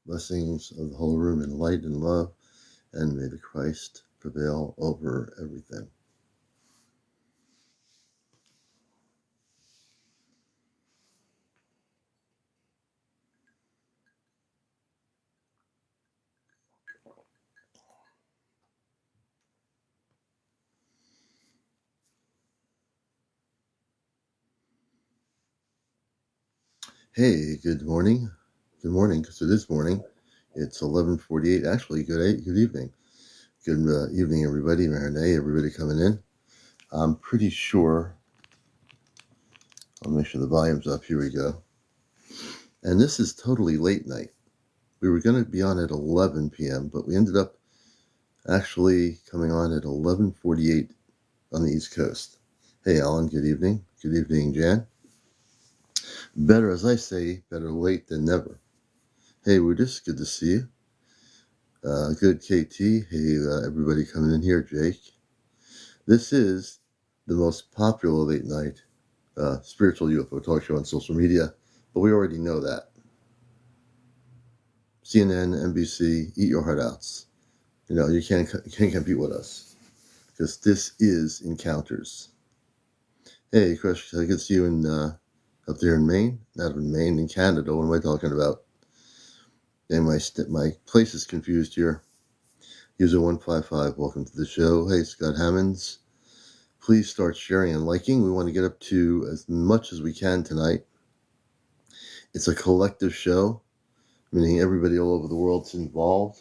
Blessings of the whole room in light and love, and may the Christ prevail over everything. Hey, good morning. Good morning, because it is morning. It's 11:48. Actually, good evening. Good evening, everybody. Marinee, everybody coming in. I'm pretty sure. I'll make sure the volume's up. Here we go. And this is totally late night. We were going to be on at 11 p.m., but we ended up actually coming on at 11:48 on the East Coast. Hey, Alan, good evening. Good evening, Jan. Better, as I say, better late than never. Hey, Woodis, good to see you. Good, KT. Hey, everybody coming in here, Jake. This is the most popular late night spiritual UFO talk show on social media, but we already know that. CNN, NBC, eat your heart outs. You know, you can't compete with us because this is Encounters. Hey, Chris, I can see you in up there in Maine. Not in Maine, in Canada. What am I talking about? And my place is confused here. User 155, welcome to the show. Hey, Scott Hammonds. Please start sharing and liking. We want to get up to as much as we can tonight. It's a collective show, meaning everybody all over the world's involved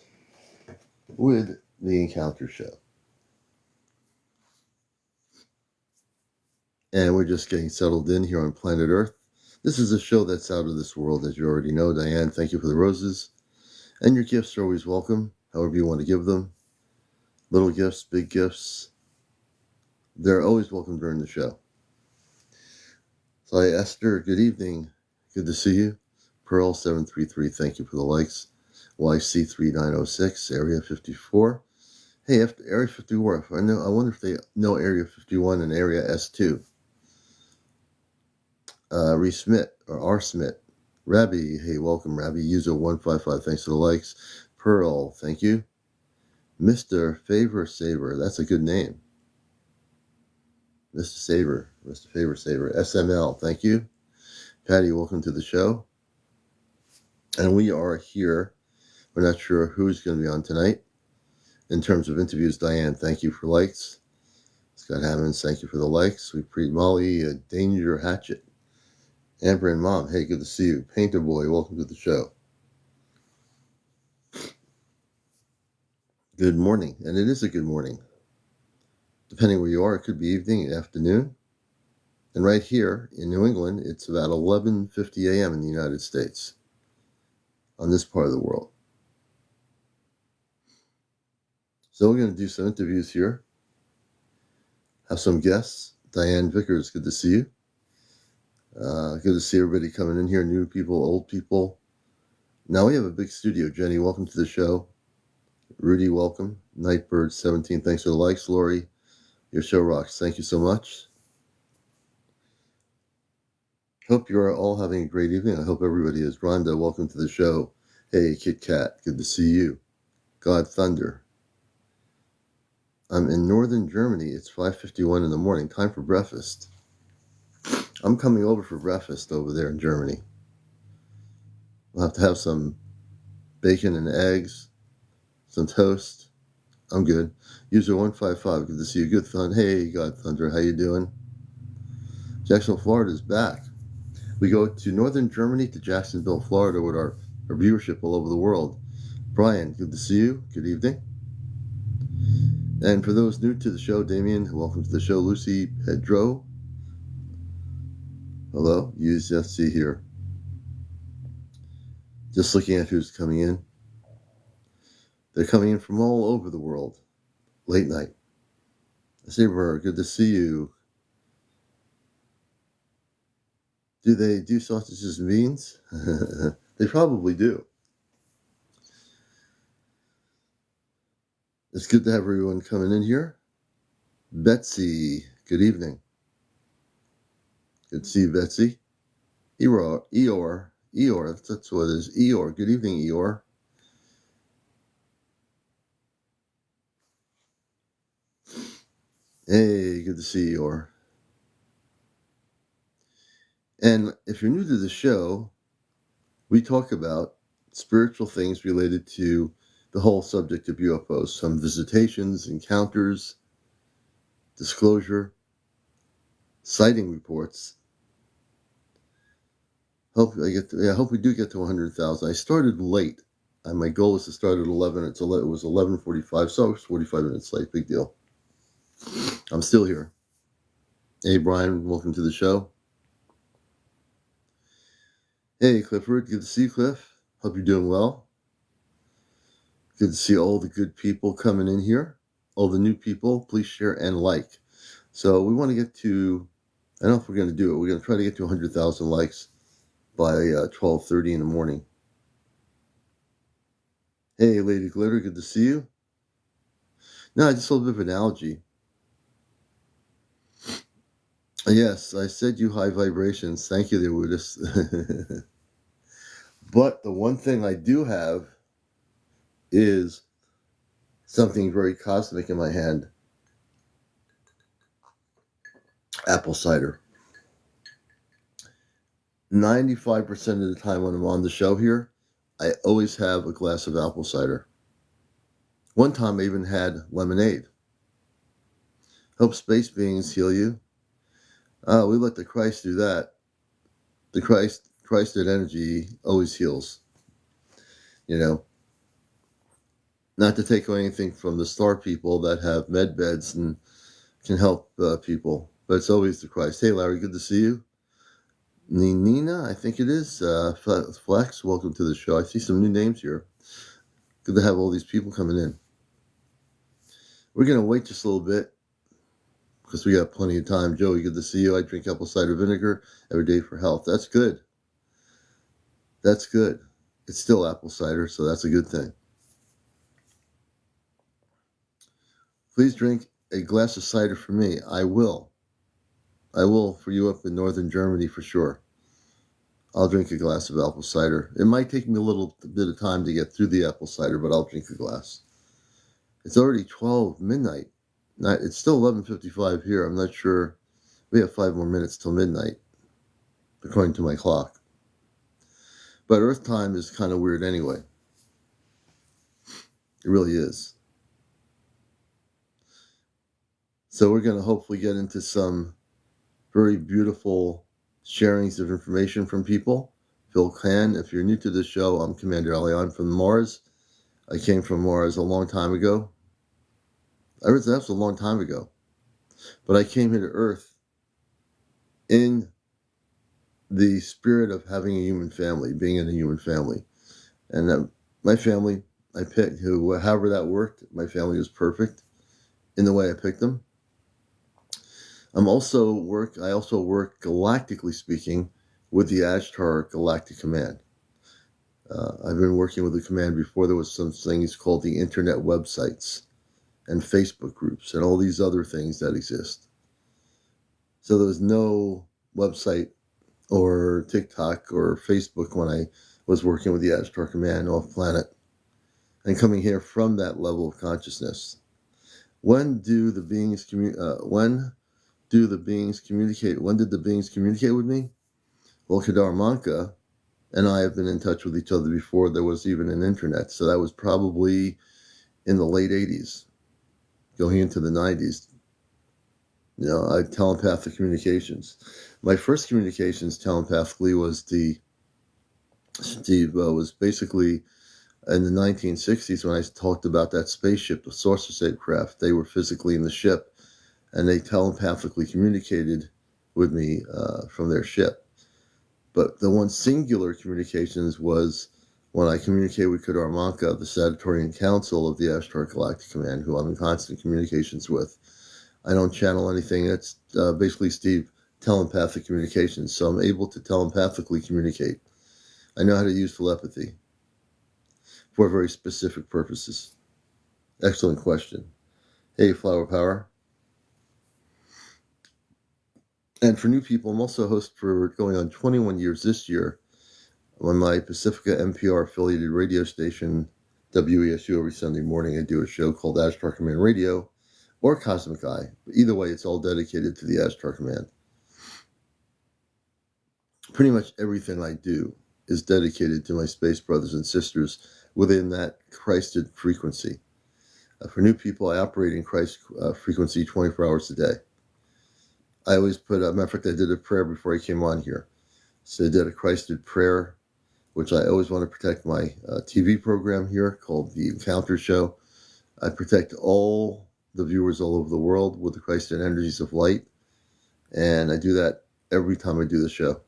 with the Encounter Show. And we're just getting settled in here on planet Earth. This is a show that's out of this world, as you already know. Diane, thank you for the roses. And your gifts are always welcome, however you want to give them. Little gifts, big gifts. They're always welcome during the show. So, Esther, good evening. Good to see you. Pearl733, thank you for the likes. YC3906, Area 54. Hey, after Area 54, I wonder if they know Area 51 and Area S2. Smith, or R. Smith. Rabbi, hey, welcome, Rabbi. User 155, thanks for the likes. Pearl, thank you. Mr. Favor Saver, that's a good name. Mr. Favor Saver. SML, thank you. Patty, welcome to the show. And we are here. We're not sure who's going to be on tonight. In terms of interviews, Diane, thank you for likes. Scott Hammonds, thank you for the likes. Sweet Preet Molly, Danger Hatchet. Amber and Mom, hey, good to see you. Painter Boy, welcome to the show. Good morning, and it is a good morning. Depending where you are, it could be evening, afternoon. And right here in New England, it's about 11:50 a.m. in the United States on this part of the world. So we're going to do some interviews here. Have some guests. Diane Vickers, good to see you. Good to see everybody coming in here, new people, old people. Now we have a big studio. Jenny, welcome to the show. Rudy, welcome. Nightbird17, thanks for the likes. Lori, your show rocks. Thank you so much. Hope you are all having a great evening. I hope everybody is. Rhonda, welcome to the show. Hey, Kit Kat, good to see you. God Thunder. I'm in northern Germany. It's 5:51 in the morning. Time for breakfast. I'm coming over for breakfast over there in Germany. We'll have to have some bacon and eggs, some toast. I'm good. User 155, good to see you. Good Thunder. Hey, God Thunder, how you doing? Jacksonville, Florida is back. We go to northern Germany to Jacksonville, Florida with our viewership all over the world. Brian, good to see you. Good evening. And for those new to the show, Damien, welcome to the show. Lucy Pedro. Hello, USFC here. Just looking at who's coming in. They're coming in from all over the world. Late night. Saber, good to see you. Do they do sausages and beans? They probably do. It's good to have everyone coming in here. Betsy, good evening. Good to see you, Betsy. Eeyore, that's what it is. Eeyore, good evening, Eeyore. Hey, good to see you. And if you're new to the show, we talk about spiritual things related to the whole subject of UFOs, some visitations, encounters, disclosure, sighting reports. Hope we do get to 100,000. I started late, and my goal was to start at 11. It was 11:45, so I was 45 minutes late. Big deal. I'm still here. Hey, Brian, welcome to the show. Hey, Clifford, good to see you, Cliff. Hope you're doing well. Good to see all the good people coming in here. All the new people, please share and like. So we want to get to, I don't know if we're going to do it. We're going to try to get to 100,000 likes by 12:30 in the morning. Hey, Lady Glitter, good to see you. No, just a little bit of an analogy. Yes, I said you high vibrations. Thank you there, Woodis. But the one thing I do have is something very cosmic in my hand. Apple cider. 95% of the time when I'm on the show here, I always have a glass of apple cider. One time I even had lemonade. Hope space beings heal you. We let the Christ do that. The Christed energy always heals. You know, not to take away anything from the star people that have med beds and can help people, but it's always the Christ. Hey, Larry, good to see you. Nina, I think it is. Flex, welcome to the show. I see some new names here. Good to have all these people coming in. We're going to wait just a little bit because we got plenty of time. Joey, good to see you. I drink apple cider vinegar every day for health. That's good. That's good. It's still apple cider, so that's a good thing. Please drink a glass of cider for me. I will. I will for you up in northern Germany for sure. I'll drink a glass of apple cider. It might take me a little bit of time to get through the apple cider, but I'll drink a glass. It's already 12 midnight. It's still 11:55 here. I'm not sure. We have 5 more minutes till midnight, according to my clock. But Earth time is kind of weird anyway. It really is. So we're going to hopefully get into some very beautiful sharings of information from people. Phil Can, if you're new to this show, I'm CmdrAleon from Mars. I came from Mars a long time ago. That was a long time ago. But I came here to Earth in the spirit of having a human family, being in a human family. And my family, I picked however that worked. My family was perfect in the way I picked them. I also work galactically speaking with the Ashtar Galactic Command. I've been working with the command before there was some things called the internet websites and Facebook groups and all these other things that exist. So there was no website or TikTok or Facebook when I was working with the Ashtar Command off planet and coming here from that level of consciousness. When do the beings communicate? When did the beings communicate with me? Well, Kedar Manka and I have been in touch with each other before there was even an internet. So that was probably in the late 80s, going into the 90s. I telepathic communications. My first communications telepathically was was basically in the 1960s when I talked about that spaceship, the saucer-shaped craft. They were physically in the ship, and they telepathically communicated with me from their ship. But the one singular communications was when I communicated with Kedar Manka, the Sagittarian Council of the Ashtar Galactic Command, who I'm in constant communications with. I don't channel anything. It's basically, Steve, telepathic communications. So I'm able to telepathically communicate. I know how to use telepathy for very specific purposes. Excellent question. Hey, Flower Power. And for new people, I'm also a host for going on 21 years this year on my Pacifica NPR affiliated radio station, WESU. Every Sunday morning, I do a show called Ashtar Command Radio, or cosmic eye. Either way, it's all dedicated to the Ashtar command. Pretty much everything I do is dedicated to my space brothers and sisters within that Christed frequency. For new people, I operate in Christ frequency 24 hours a day. I always put, matter of fact, I did a prayer before I came on here. So I did a Christed prayer, which I always want to protect my TV program here called The Encounter Show. I protect all the viewers all over the world with the Christed energies of light. And I do that every time I do the show.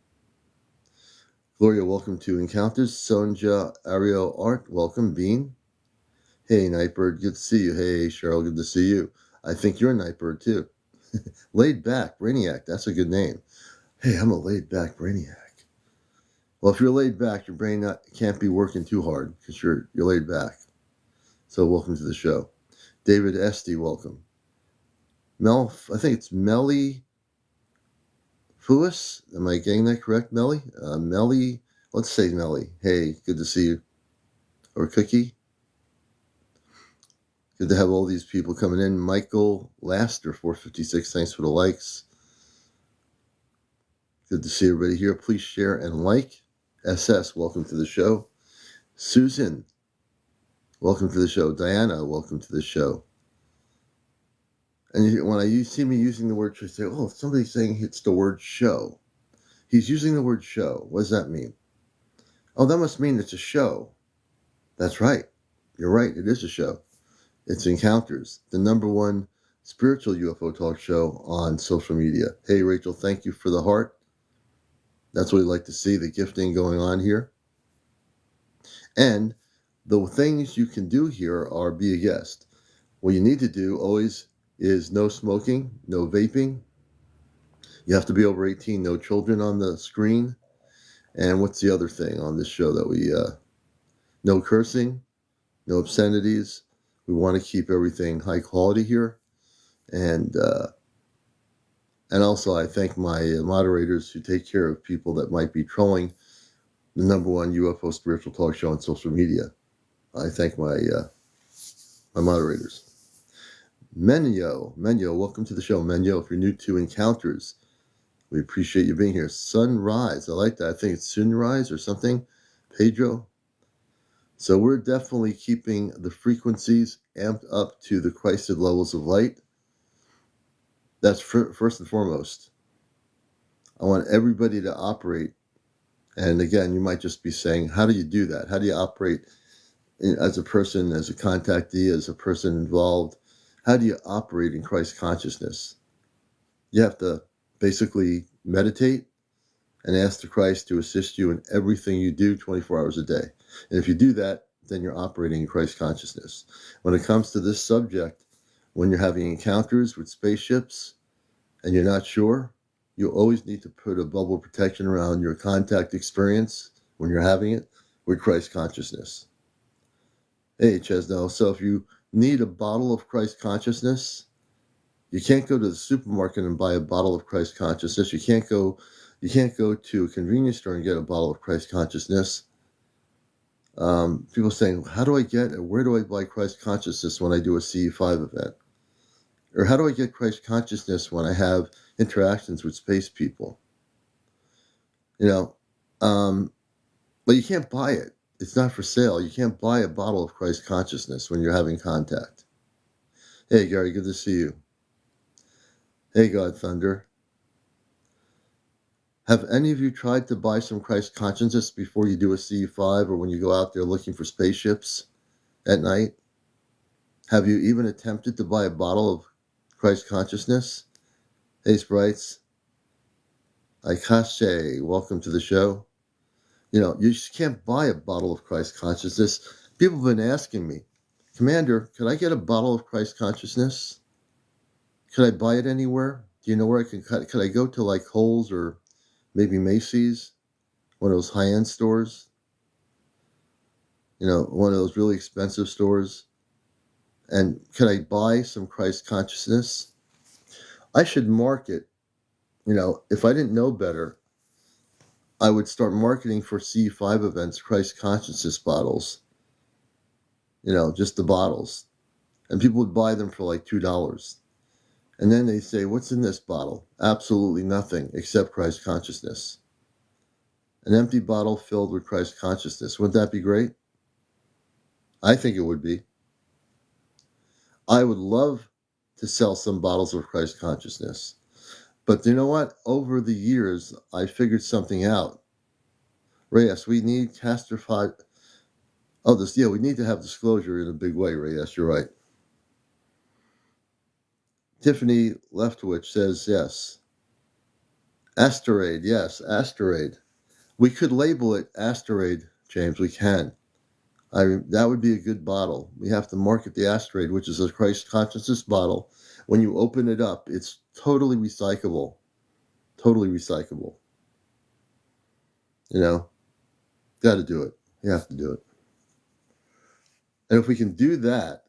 Gloria, welcome to Encounters. Sonja, Ariel, Art, welcome. Bean. Hey, Nightbird, good to see you. Hey, Cheryl, good to see you. I think you're Nightbird, too. Laid Back, Brainiac, that's a good name. Hey, I'm a laid back Brainiac. Well, if you're laid back, your brain can't be working too hard because you're laid back. So welcome to the show. David Esty, welcome. I think it's Melly Fuis. Am I getting that correct, Melly? Melly, let's say Melly. Hey, good to see you. Or Cookie. Good to have all these people coming in. Michael Laster, 456, thanks for the likes. Good to see everybody here. Please share and like. SS, welcome to the show. Susan, welcome to the show. Diana, welcome to the show. And when you see me using the word show, you say, oh, somebody's saying it's the word show. He's using the word show. What does that mean? Oh, that must mean it's a show. That's right. You're right. It is a show. It's Encounters, the #1 spiritual UFO talk show on social media. Hey, Rachel, thank you for the heart. That's what we like to see, the gifting going on here. And the things you can do here are be a guest. What you need to do always is no smoking, no vaping. You have to be over 18, no children on the screen. And what's the other thing on this show that we, no cursing, no obscenities. We want to keep everything high quality here. And also I thank my moderators who take care of people that might be trolling the #1 UFO spiritual talk show on social media. I thank my moderators. Menyo, welcome to the show. Menyo, if you're new to Encounters, we appreciate you being here. Sunrise, I like that. I think it's Sunrise or something. Pedro. So we're definitely keeping the frequencies amped up to the Christed levels of light. That's first and foremost. I want everybody to operate. And again, you might just be saying, how do you do that? How do you operate as a person, as a contactee, as a person involved? How do you operate in Christ consciousness? You have to basically meditate and ask the Christ to assist you in everything you do 24 hours a day. And if you do that, then you're operating in Christ consciousness. When it comes to this subject, when you're having encounters with spaceships and you're not sure, you always need to put a bubble of protection around your contact experience when you're having it with Christ consciousness. Hey, Chesno, so if you need a bottle of Christ consciousness, you can't go to the supermarket and buy a bottle of Christ consciousness. You can't go to a convenience store and get a bottle of Christ consciousness. People saying, how do I get it? Where do I buy Christ consciousness when I do a CE5 event? Or how do I get Christ consciousness when I have interactions with space people? But you can't buy it. It's not for sale. You can't buy a bottle of Christ consciousness when you're having contact. Hey, Gary, good to see you. Hey, God Thunder. Have any of you tried to buy some Christ consciousness before you do a CE5 or when you go out there looking for spaceships at night? Have you even attempted to buy a bottle of Christ consciousness? Hey, Sprites. Aikashe, welcome to the show. You just can't buy a bottle of Christ consciousness. People have been asking me, Commander, could I get a bottle of Christ consciousness? Could I buy it anywhere? Do you know where I can cut? Could I go to like Kohl's or maybe Macy's, one of those high-end stores? One of those really expensive stores. And could I buy some Christ consciousness? I should market, if I didn't know better, I would start marketing for C5 events, Christ consciousness bottles. Just the bottles. And people would buy them for like $2. And then they say, what's in this bottle? Absolutely nothing except Christ consciousness. An empty bottle filled with Christ consciousness. Wouldn't that be great? I think it would be. I would love to sell some bottles of Christ consciousness. But you know what? Over the years, I figured something out. Reyes, we need castrified. Oh, we need to have disclosure in a big way, Reyes. You're right. Tiffany Leftwich says yes. Asteroid, yes, asteroid. We could label it asteroid, James. We can. That would be a good bottle. We have to market the asteroid, which is a Christ consciousness bottle. When you open it up, it's totally recyclable. Totally recyclable. You know, got to do it. You have to do it. And if we can do that,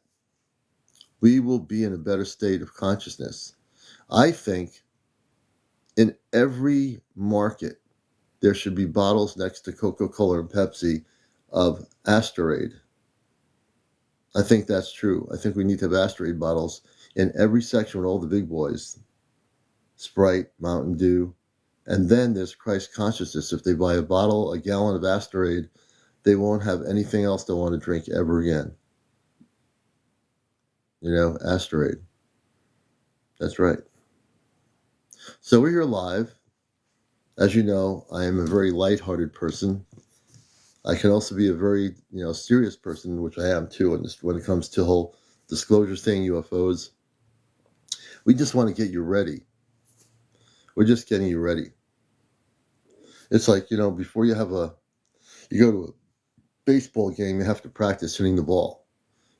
we will be in a better state of consciousness. I think in every market, there should be bottles next to Coca-Cola and Pepsi of asteroid. I think that's true. I think we need to have asteroid bottles in every section with all the big boys. Sprite, Mountain Dew. And then there's Christ consciousness. If they buy a gallon of asteroid, they won't have anything else they want to drink ever again. You know, asteroid. That's right. So we're here live. As you know, I am a very lighthearted person. I can also be a very, serious person, which I am too, when it comes to the whole disclosure thing, UFOs. We just want to get you ready. We're just getting you ready. It's like, before you go to a baseball game, you have to practice hitting the ball.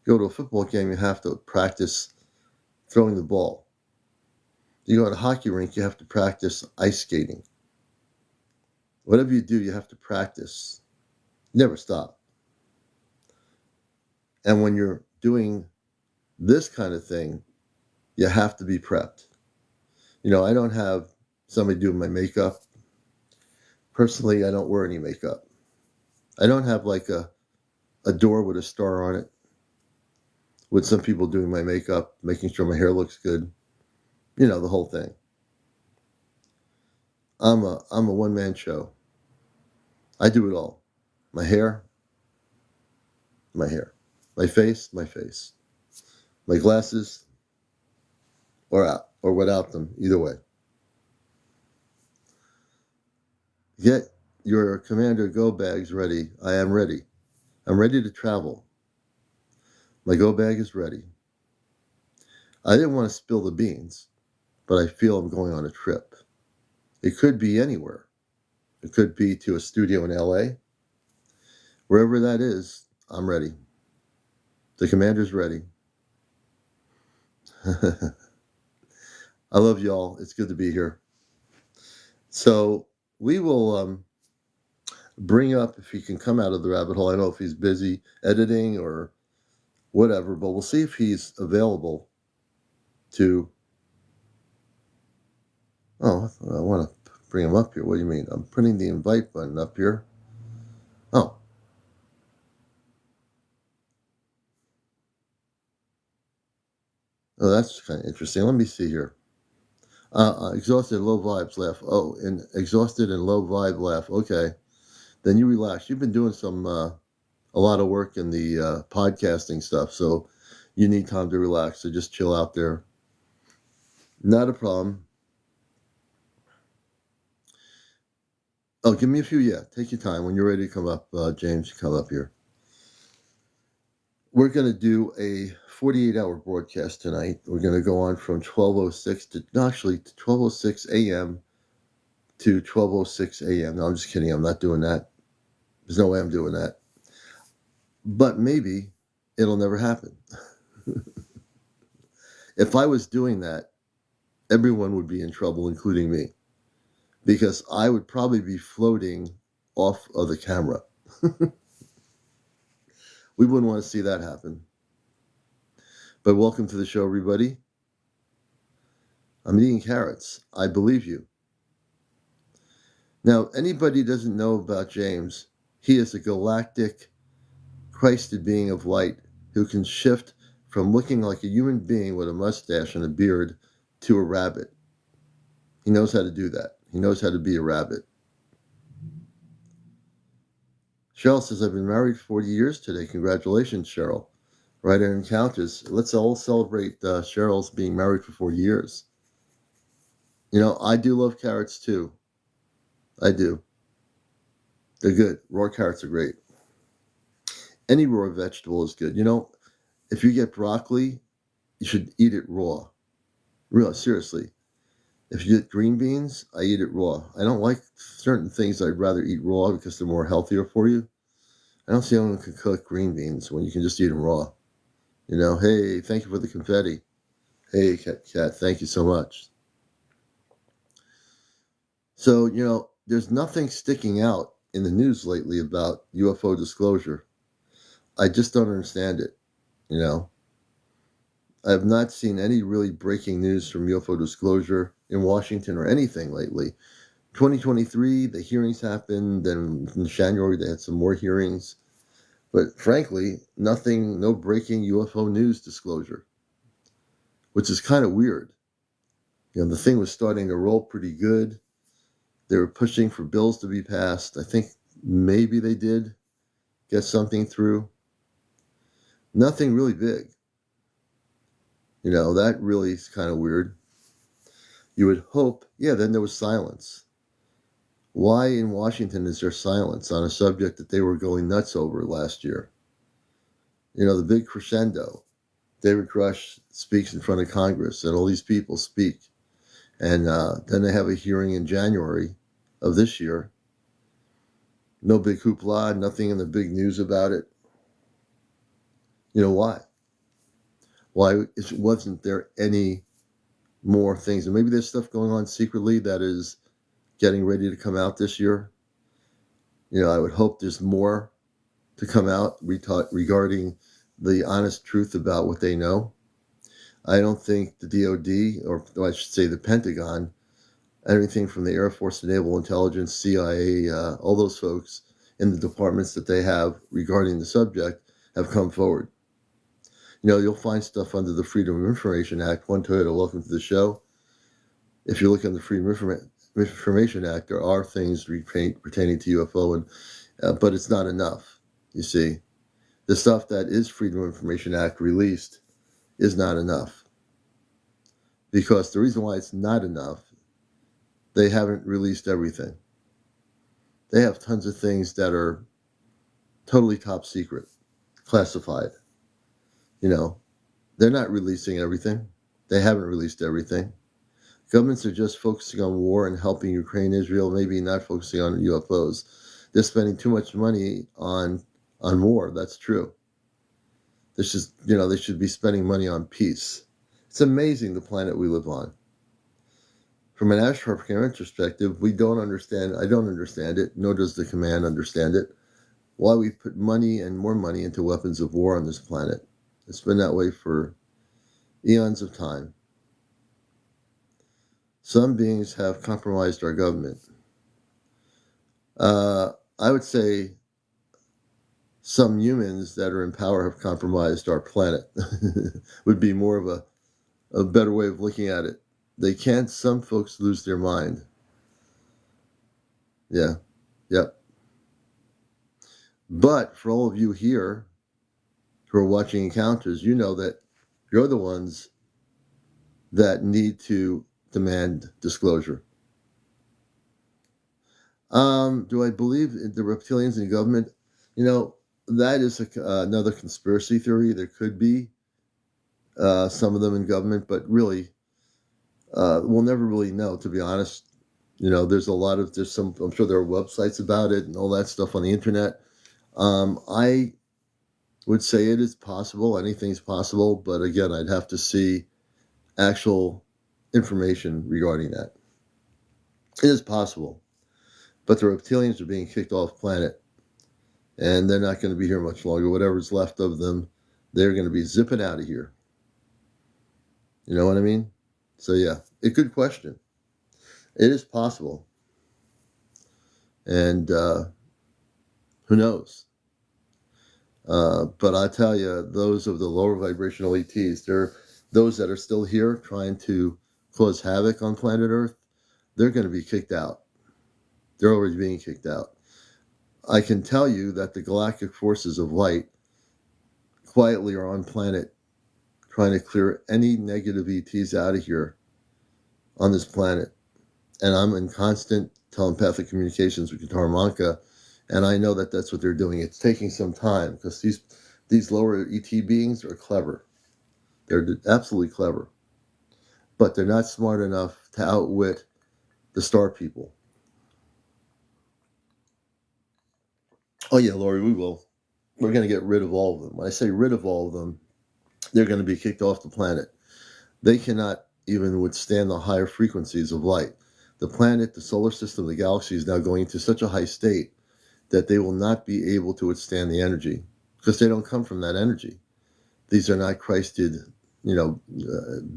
You go to a football game, you have to practice throwing the ball. You go to a hockey rink, you have to practice ice skating. Whatever you do, you have to practice. Never stop. And when you're doing this kind of thing, you have to be prepped. I don't have somebody doing my makeup. Personally, I don't wear any makeup. I don't have like a door with a star on it, with some people doing my makeup, making sure my hair looks good. The whole thing. I'm a one-man show. I do it all. My hair. My face. My glasses, or without them, either way. Get your Commander Go bags ready. I am ready. I'm ready to travel. My Go bag is ready. I didn't want to spill the beans, but I feel I'm going on a trip. It could be anywhere. It could be to a studio in LA. Wherever that is, I'm ready. The Commander's ready. I love y'all. It's good to be here. So we will bring up, if he can come out of the rabbit hole. I don't know if he's busy editing or whatever, but we'll see if he's available to. Oh, I want to bring him up here. What do you mean? I'm putting the invite button up here. Oh. Oh, that's kind of interesting. Let me see here. Exhausted, low vibes, laugh. Oh, and exhausted and low vibe, laugh. Okay. Then you relax. You've been doing a lot of work in the podcasting stuff, so you need time to relax. So just chill out there. Not a problem. Oh, give me a few. Yeah, take your time. When you're ready to come up, James, come up here. We're going to do a 48-hour broadcast tonight. We're going to go on from 12:06 a.m. to 12:06 a.m. No, I'm just kidding. I'm not doing that. There's no way I'm doing that. But maybe it'll never happen. If I was doing that, everyone would be in trouble, including me, because I would probably be floating off of the camera. We wouldn't want to see that happen. But welcome to the show, everybody. I'm eating carrots. I believe you. Now, anybody who doesn't know about James, he is a galactic Christed being of light who can shift from looking like a human being with a mustache and a beard to a rabbit. He knows how to do that. He knows how to be a rabbit. Cheryl says, I've been married 40 years today. Congratulations, Cheryl. Right in Encounters. Let's all celebrate Cheryl's being married for 40 years. You know, I do love carrots too. I do. They're good. Raw carrots are great. Any raw vegetable is good. You know, if you get broccoli, you should eat it raw. Real, seriously. If you get green beans, I eat it raw. I don't like certain things I'd rather eat raw because they're more healthier for you. I don't see anyone can cook green beans when you can just eat them raw. You know, hey, thank you for the confetti. Hey, Cat, thank you so much. So, you know, there's nothing sticking out in the news lately about UFO disclosure. I just don't understand it, you know. I have not seen any really breaking news from UFO disclosure in Washington or anything lately. 2023, the hearings happened. Then in January, they had some more hearings. But frankly, nothing, no breaking UFO news disclosure, which is kind of weird. You know, the thing was starting to roll pretty good. They were pushing for bills to be passed. I think maybe they did get something through. Nothing really big. You know, that really is kind of weird. You would hope, then there was silence. Why in Washington is there silence on a subject that they were going nuts over last year? You know, the big crescendo. David Grush speaks in front of Congress, and all these people speak. And then they have a hearing in January of this year. No big hoopla, nothing in the big news about it. You know why? Why wasn't there any more things? And maybe there's stuff going on secretly that is getting ready to come out this year. You know, I would hope there's more to come out regarding the honest truth about what they know. I don't think the DOD, or I should say the Pentagon, everything from the Air Force to Naval Intelligence, CIA, all those folks in the departments that they have regarding the subject have come forward. You know, you'll find stuff under the Freedom of Information Act. One Toyota, welcome to the show. If you look at the Freedom of Information Act, there are things pertaining to UFO, but it's not enough. You see, the stuff that is Freedom of Information Act released is not enough. Because the reason why it's not enough, they haven't released everything. They have tons of things that are totally top secret, classified. You know, they're not releasing everything. They haven't released everything. Governments are just focusing on war and helping Ukraine, Israel, maybe not focusing on UFOs. They're spending too much money on war. That's true. This is, you know, they should be spending money on peace. It's amazing the planet we live on. From an astronomical perspective, we don't understand. I don't understand it, nor does the command understand it. Why we put money and more money into weapons of war on this planet. It's been that way for eons of time. Some beings have compromised our government. I would say some humans that are in power have compromised our planet. Would be more of a better way of looking at it. Some folks lose their mind. Yeah. Yep. But for all of you here who are watching Encounters, you know that you're the ones that need to demand disclosure. Do I believe in the reptilians in government? You know, that is another conspiracy theory. There could be some of them in government, but really, we'll never really know, to be honest. You know, I'm sure there are websites about it and all that stuff on the internet. I would say it is possible. Anything's possible. But again, I'd have to see actual information regarding that. It is possible. But the reptilians are being kicked off planet. And they're not going to be here much longer. Whatever's left of them, they're going to be zipping out of here. You know what I mean? So yeah, a good question. It is possible. And who knows? But I tell you, those of the lower vibrational ETs, they're those that are still here trying to cause havoc on planet Earth, they're going to be kicked out. They're already being kicked out. I can tell you that the galactic forces of light quietly are on planet trying to clear any negative ETs out of here on this planet. And I'm in constant telepathic communications with Guitar Manka, and I know that that's what they're doing. It's taking some time because these lower ET beings are clever. They're absolutely clever. But they're not smart enough to outwit the star people. Oh yeah, Lori, we will. We're going to get rid of all of them. When I say rid of all of them, they're going to be kicked off the planet. They cannot even withstand the higher frequencies of light. The planet, the solar system, the galaxy is now going into such a high state that they will not be able to withstand the energy because they don't come from that energy. These are not Christed,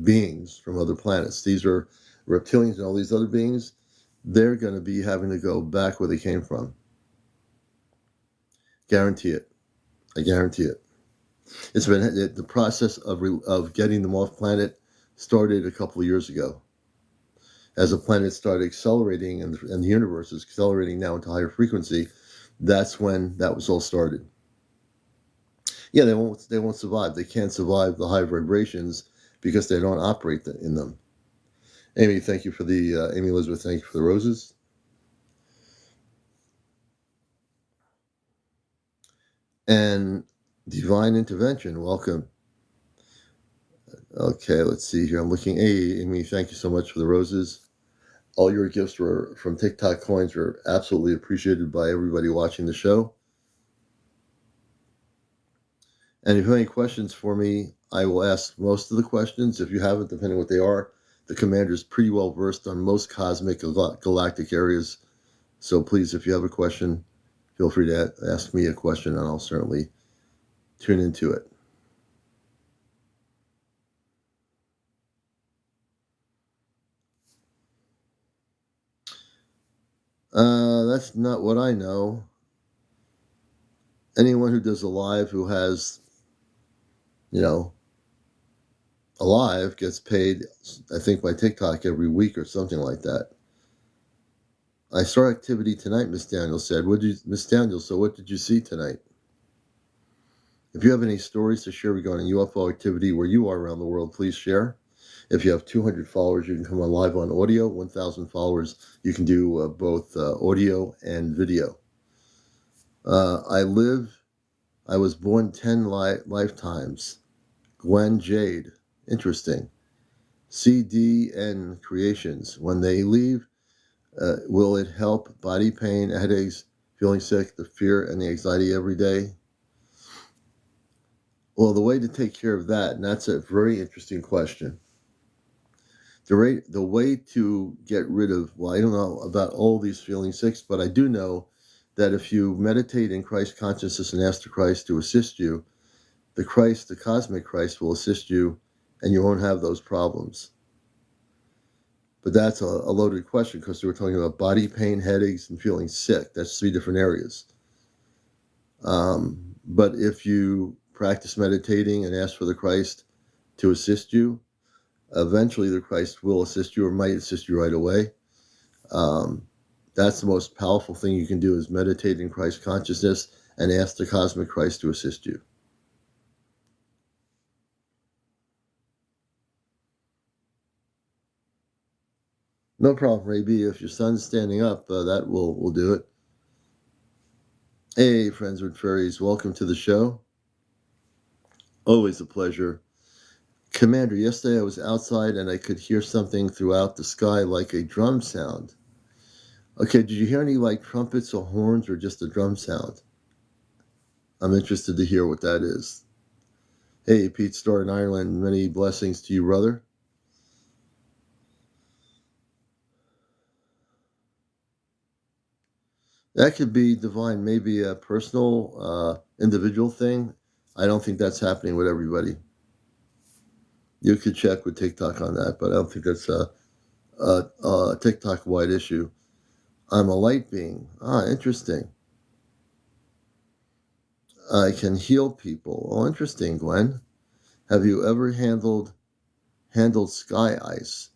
beings from other planets. These are reptilians and all these other beings. They're going to be having to go back where they came from. Guarantee it. I guarantee it. It's been the process of getting them off planet started a couple of years ago. As the planet started accelerating and the universe is accelerating now into higher frequency, that's when that was all started. Yeah, they won't survive. They can't survive the high vibrations because they don't operate in them. Amy, thank you for the Amy Elizabeth. Thank you for the roses. And divine intervention. Welcome. Okay, let's see here. I'm looking. Hey, Amy, thank you so much for the roses. All your gifts from TikTok coins are absolutely appreciated by everybody watching the show. And if you have any questions for me, I will ask most of the questions. If you haven't, depending on what they are, the commander is pretty well versed on most cosmic galactic areas. So please, if you have a question, feel free to ask me a question and I'll certainly tune into it. That's not what I know. Anyone who does a live who has, a live gets paid, I think, by TikTok every week or something like that. I saw activity tonight, Miss Daniel said. Miss Daniel, so what did you see tonight? If you have any stories to share regarding UFO activity where you are around the world, please share. If you have 200 followers, you can come on live on audio. 1,000 followers, you can do both audio and video. I was born 10 lifetimes. Gwen Jade. Interesting. CDN Creations. When they leave, will it help body pain, headaches, feeling sick, the fear and the anxiety every day? Well, the way to take care of that, and that's a very interesting question. The way to get rid of, well, I don't know about all these feeling sick, but I do know that if you meditate in Christ consciousness and ask the Christ to assist you, the cosmic Christ will assist you and you won't have those problems. But that's a loaded question because we're talking about body pain, headaches, and feeling sick. That's 3 different areas. But if you practice meditating and ask for the Christ to assist you, eventually the Christ will assist you or might assist you right away. That's the most powerful thing you can do is meditate in Christ consciousness and ask the cosmic Christ to assist you. No problem, Ray B. If your son's standing up, that will do it. Hey, friends with fairies, welcome to the show. Always a pleasure. Commander, yesterday I was outside and I could hear something throughout the sky like a drum sound. Okay, did you hear any like trumpets or horns or just a drum sound? I'm interested to hear what that is. Hey, Pete Starr in Ireland, many blessings to you, brother. That could be divine, maybe a personal, individual thing. I don't think that's happening with everybody. You could check with TikTok on that, but I don't think that's a TikTok-wide issue. I'm a light being. Interesting. I can heal people. Oh, interesting, Gwen. Have you ever handled sky ice?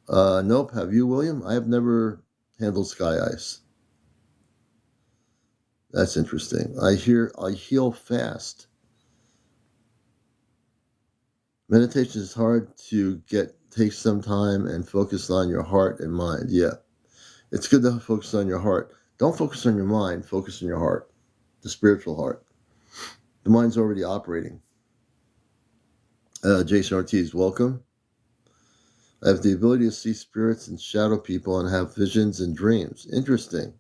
Nope. Have you, William? I have never handled sky ice. That's interesting. I heal fast. Meditation is hard to get. Takes some time and focus on your heart and mind. Yeah, it's good to focus on your heart. Don't focus on your mind. Focus on your heart, the spiritual heart. The mind's already operating. Jason Ortiz, welcome. I have the ability to see spirits and shadow people and have visions and dreams. Interesting.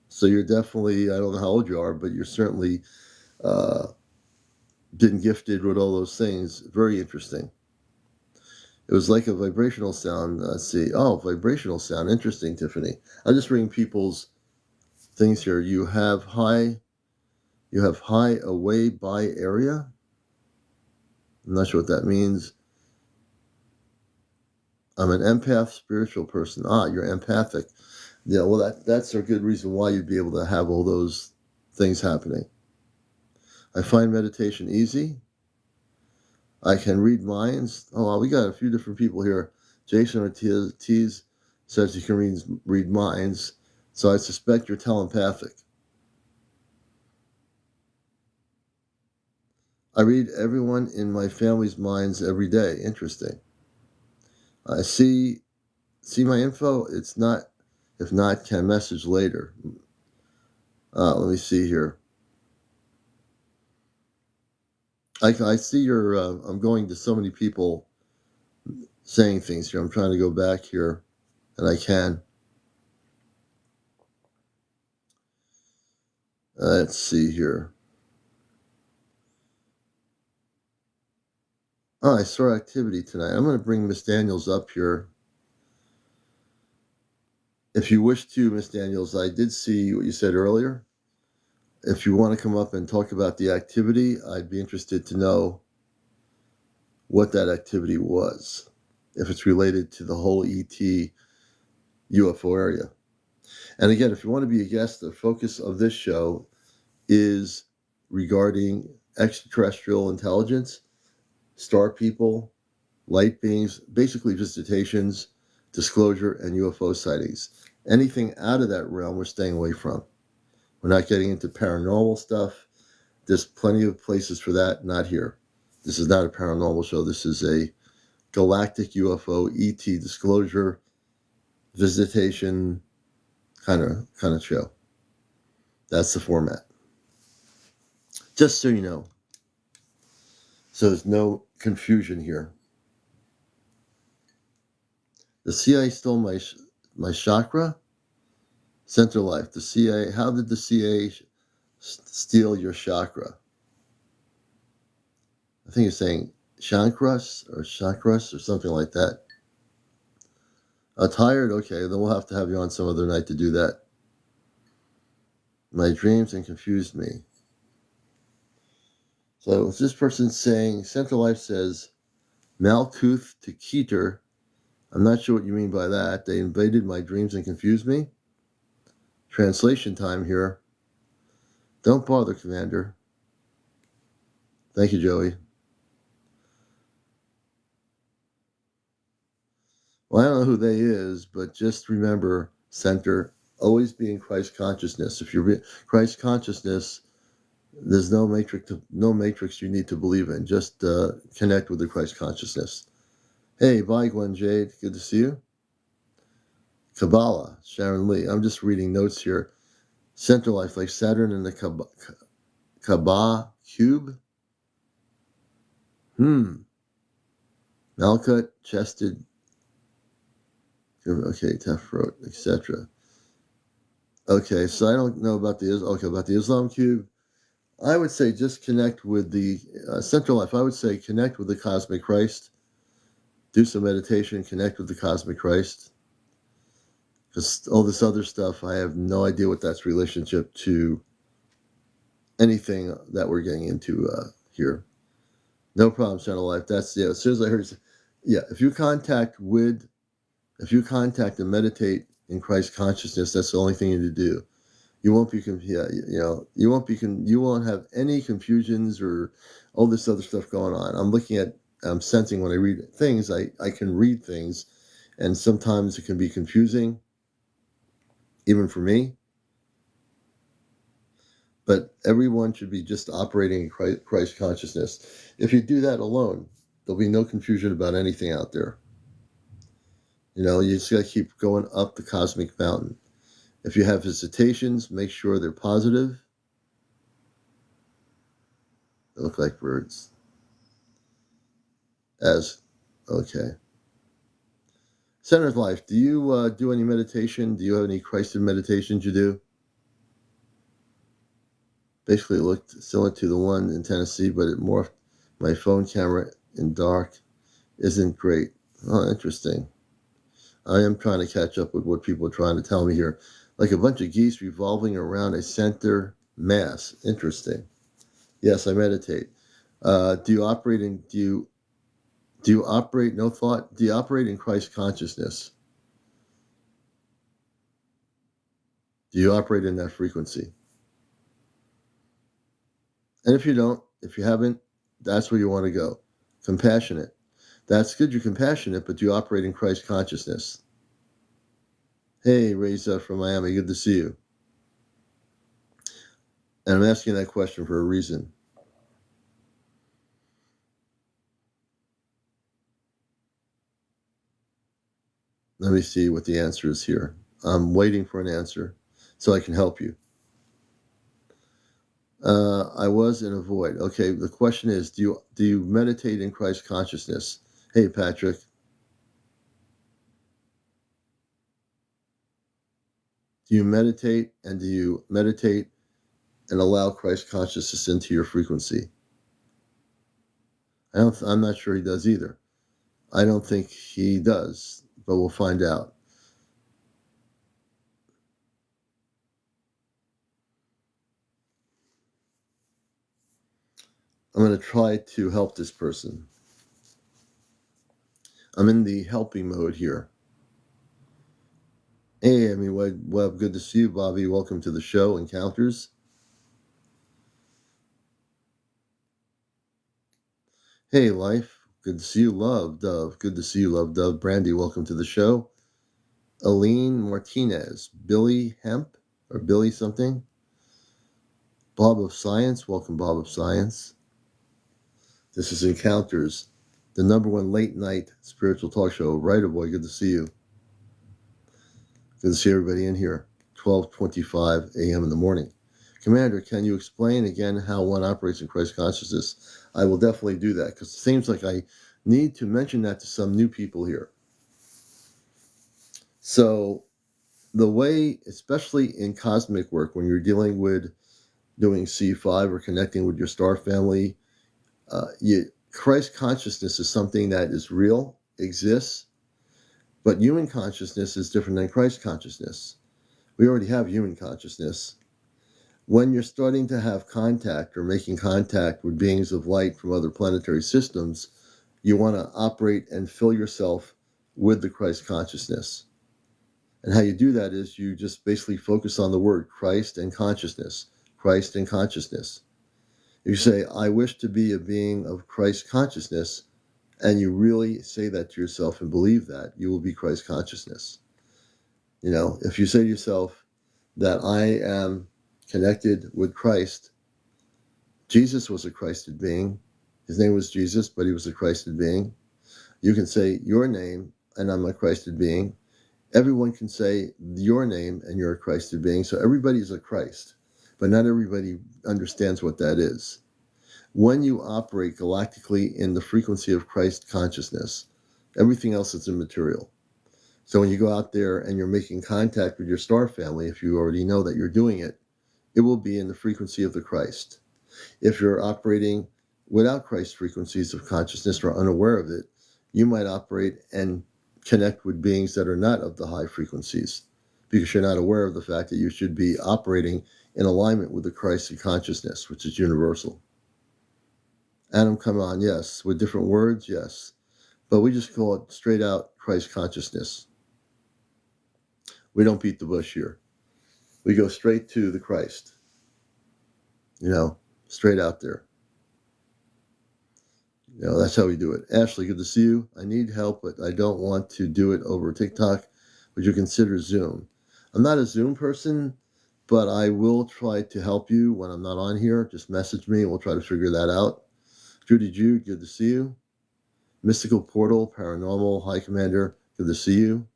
So you're definitely, I don't know how old you are, but you're certainly been gifted with all those things. Very interesting. It was like a vibrational sound. Let's see. Oh, vibrational sound. Interesting, Tiffany. I'm just reading people's things here. You have high away by area. I'm not sure what that means. I'm an empath, spiritual person. You're empathic. Yeah, well, that's a good reason why you'd be able to have all those things happening. I find meditation easy. I can read minds. Oh, well, we got a few different people here. Jason Ortiz says you can read minds, so I suspect you're telepathic. I read everyone in my family's minds every day. Interesting. I see my info. It's not. If not, can message later. Let me see here. I see your. I'm going to so many people saying things here. I'm trying to go back here, and I can. Let's see here. I saw activity tonight. I'm going to bring Miss Daniels up here. If you wish to, Miss Daniels, I did see what you said earlier. If you want to come up and talk about the activity, I'd be interested to know what that activity was, if it's related to the whole ET UFO area. And again, if you want to be a guest, the focus of this show is regarding extraterrestrial intelligence, star people, light beings, basically visitations, disclosure, and UFO sightings. Anything out of that realm, we're staying away from. We're not getting into paranormal stuff. There's plenty of places for that, not here. This is not a paranormal show. This is a galactic UFO, ET disclosure, visitation kind of show. That's the format. Just so you know. So there's no confusion here. The CIA stole my chakra. Center Life. The CIA. How did the CIA steal your chakra? I think it's saying chakras or something like that. Tired? Okay, then we'll have to have you on some other night to do that. My dreams and confused me. So this person saying, Central Life says, Malkuth to Keter. I'm not sure what you mean by that. They invaded my dreams and confused me. Translation time here. Don't bother, Commander. Thank you, Joey. Well, I don't know who they is, but just remember, Center, always be in Christ consciousness. If you're Christ consciousness, there's no matrix you need to believe in. Just connect with the Christ consciousness. Hey, bye, Gwen Jade. Good to see you. Kabbalah, Sharon Lee. I'm just reading notes here. Center Life, like Saturn and the Kaaba cube. Malkut, chested. Okay, tough throat, etc. Okay, so I don't know about the Islam cube. I would say just connect with the Central Life. I would say connect with the Cosmic Christ. Do some meditation, connect with the Cosmic Christ. Because all this other stuff, I have no idea what that's relationship to anything that we're getting into here. No problem, Central Life. That's, as soon as I heard, if you contact and meditate in Christ consciousness, that's the only thing you need to do. You won't be, you won't have any confusions or all this other stuff going on. I'm looking at I'm sensing when I read things, I can read things, and sometimes it can be confusing, even for me. But everyone should be just operating in Christ consciousness. If you do that alone, there'll be no confusion about anything out there. You just got to keep going up the cosmic mountain. If you have visitations, make sure they're positive. They look like birds. Okay. Center of Life, do you do any meditation? Do you have any Christed meditations you do? Basically, it looked similar to the one in Tennessee, but it morphed. My phone camera in dark isn't great. Oh, interesting. I am trying to catch up with what people are trying to tell me here. Like a bunch of geese revolving around a center mass. Interesting. Yes, I meditate. Do you operate in do you operate no thought? Do you operate in Christ consciousness? Do you operate in that frequency? And if you don't, if you haven't, that's where you want to go. Compassionate. That's good. You're compassionate, but you operate in Christ consciousness. Hey, Reza from Miami. Good to see you. And I'm asking that question for a reason. Let me see what the answer is here. I'm waiting for an answer so I can help you. I was in a void. Okay, the question is, do you meditate in Christ consciousness? Hey, Patrick. Do you meditate and allow Christ consciousness into your frequency? I'm not sure he does either. I don't think he does, but we'll find out. I'm going to try to help this person. I'm in the helping mode here. Hey, Amy Webb, good to see you, Bobby. Welcome to the show, Encounters. Hey, Life. Good to see you, Love Dove. Good to see you, Love Dove. Brandy, welcome to the show. Aline Martinez. Billy Hemp, or Billy something. Bob of Science. Welcome, Bob of Science. This is Encounters, the #1 late night spiritual talk show. Right, boy, good to see you. Good to see everybody in here. 12:25 a.m. in the morning. Commander, can you explain again how one operates in Christ consciousness? I will definitely do that because it seems like I need to mention that to some new people here. So the way, especially in cosmic work, when you're dealing with doing C5 or connecting with your star family, Christ consciousness is something that is real, exists, but human consciousness is different than Christ consciousness. We already have human consciousness. When you're starting to have contact or making contact with beings of light from other planetary systems, you want to operate and fill yourself with the Christ consciousness. And how you do that is you just basically focus on the word Christ and consciousness. Christ and consciousness. If you say, I wish to be a being of Christ consciousness, and you really say that to yourself and believe that, you will be Christ consciousness. If you say to yourself that I am connected with Christ, Jesus was a Christed being. His name was Jesus, but he was a Christed being. You can say your name, and I'm a Christed being. Everyone can say your name, and you're a Christed being. So everybody is a Christ, but not everybody understands what that is. When you operate galactically in the frequency of Christ consciousness, everything else is immaterial. So when you go out there and you're making contact with your star family, if you already know that you're doing it, it will be in the frequency of the Christ. If you're operating without Christ frequencies of consciousness or unaware of it, you might operate and connect with beings that are not of the high frequencies because you're not aware of the fact that you should be operating in alignment with the Christ of consciousness, which is universal. Adam, come on, yes. With different words, yes. But we just call it straight out Christ consciousness. We don't beat the bush here. We go straight to the Christ. Straight out there. That's how we do it. Ashley, good to see you. I need help, but I don't want to do it over TikTok. Would you consider Zoom? I'm not a Zoom person, but I will try to help you when I'm not on here. Just message me and we'll try to figure that out. Judy Jude, good to see you. Mystical Portal, Paranormal, High Commander, good to see you.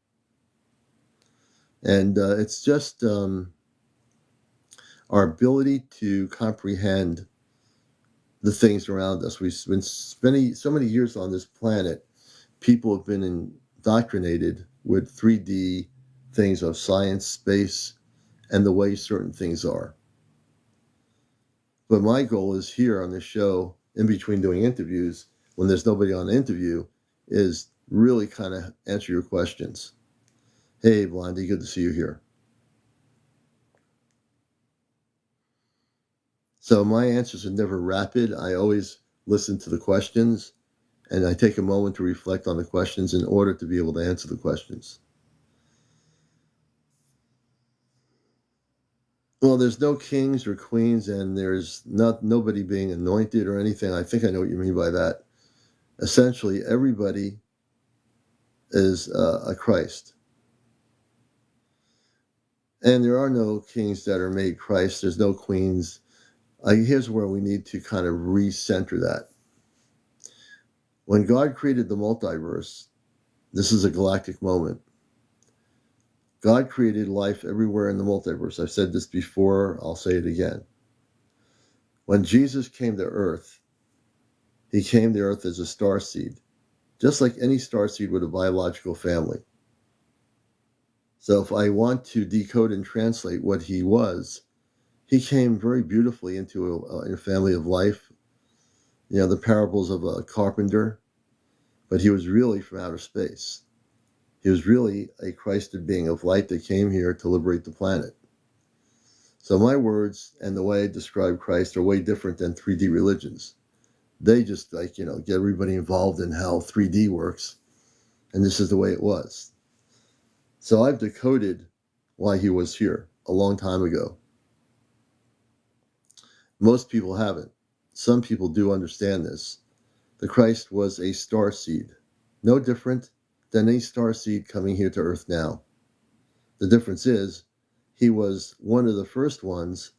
And it's just our ability to comprehend the things around us. We've been spending so many years on this planet. People have been indoctrinated with 3D things of science, space, and the way certain things are. But my goal is here on this show, in between doing interviews, when there's nobody on the interview, is really kind of answer your questions. Hey, Blondie, good to see you here. So my answers are never rapid. I always listen to the questions, and I take a moment to reflect on the questions in order to be able to answer the questions. Well, there's no kings or queens, and there's nobody being anointed or anything. I think I know what you mean by that. Essentially, everybody is a Christ. And there are no kings that are made Christ. There's no queens. Here's where we need to kind of recenter that. When God created the multiverse, this is a galactic moment. God created life everywhere in the multiverse. I've said this before. I'll say it again. When Jesus came to Earth, he came to Earth as a starseed, just like any starseed with a biological family. So if I want to decode and translate what he was, he came very beautifully into a family of life. The parables of a carpenter, but he was really from outer space. He was really a Christed being of light that came here to liberate the planet. So my words and the way I describe Christ are way different than 3D religions. They just get everybody involved in how 3D works, and this is the way it was. So I've decoded why he was here a long time ago. Most people haven't. Some people do understand this. The Christ was a starseed, no different than any starseed coming here to Earth now. The difference is he was one of the first ones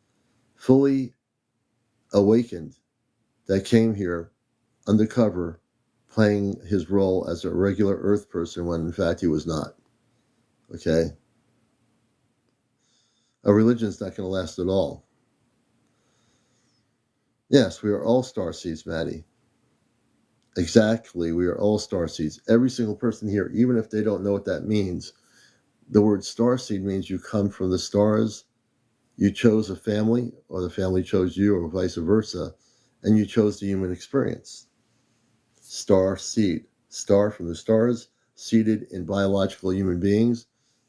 fully awakened that came here undercover, playing his role as a regular Earth person when in fact he was not. Okay? A religion's not going to last at all. Yes, we are all starseeds, Maddie. Exactly, we are all starseeds. Every single person here, even if they don't know what that means, the word starseed means you come from the stars, you chose a family, or the family chose you, or vice versa, and you chose the human experience. Star seed. Star from the stars, seeded in biological human beings,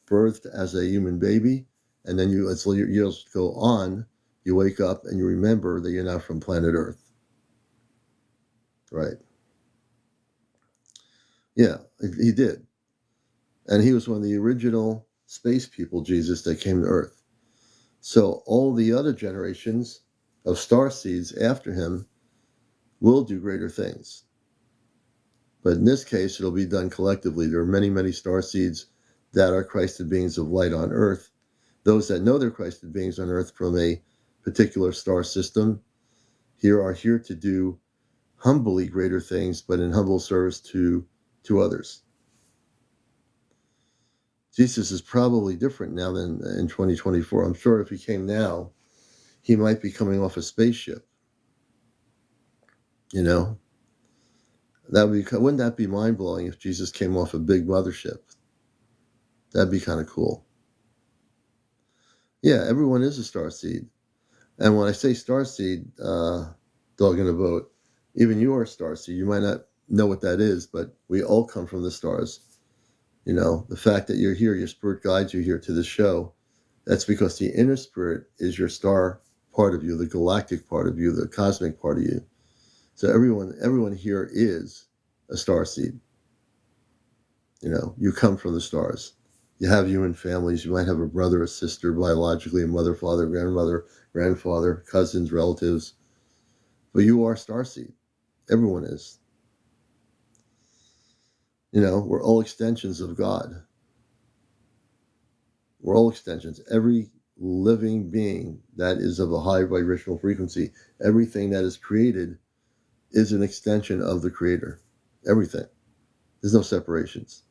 birthed as a human baby, and then as your years go on, you wake up and you remember that you're not from planet Earth. Right. Yeah, he did. And he was one of the original space people, Jesus, that came to Earth. So all the other generations of star seeds after him will do greater things. But in this case, it'll be done collectively. There are many, many star seeds that are Christed beings of light on Earth. Those that know they're Christed beings on Earth from a particular star system are here to do humbly greater things, but in humble service to others. Jesus is probably different now than in 2024. I'm sure if he came now, he might be coming off a spaceship. Wouldn't that be mind-blowing if Jesus came off a big mothership? That'd be kind of cool. Yeah, everyone is a starseed. And when I say starseed, dog in a boat, even you are a starseed. You might not know what that is, but we all come from the stars. The fact that you're here, your spirit guides you here to the show. That's because the inner spirit is your star part of you, the galactic part of you, the cosmic part of you. So everyone here is a starseed. You come from the stars. You have human families. You might have a brother, a sister, biologically, a mother, father, grandmother, grandfather, cousins, relatives. But you are starseed. Everyone is. We're all extensions of God. We're all extensions. Every living being that is of a high vibrational frequency, everything that is created is an extension of the Creator. Everything. There's no separations.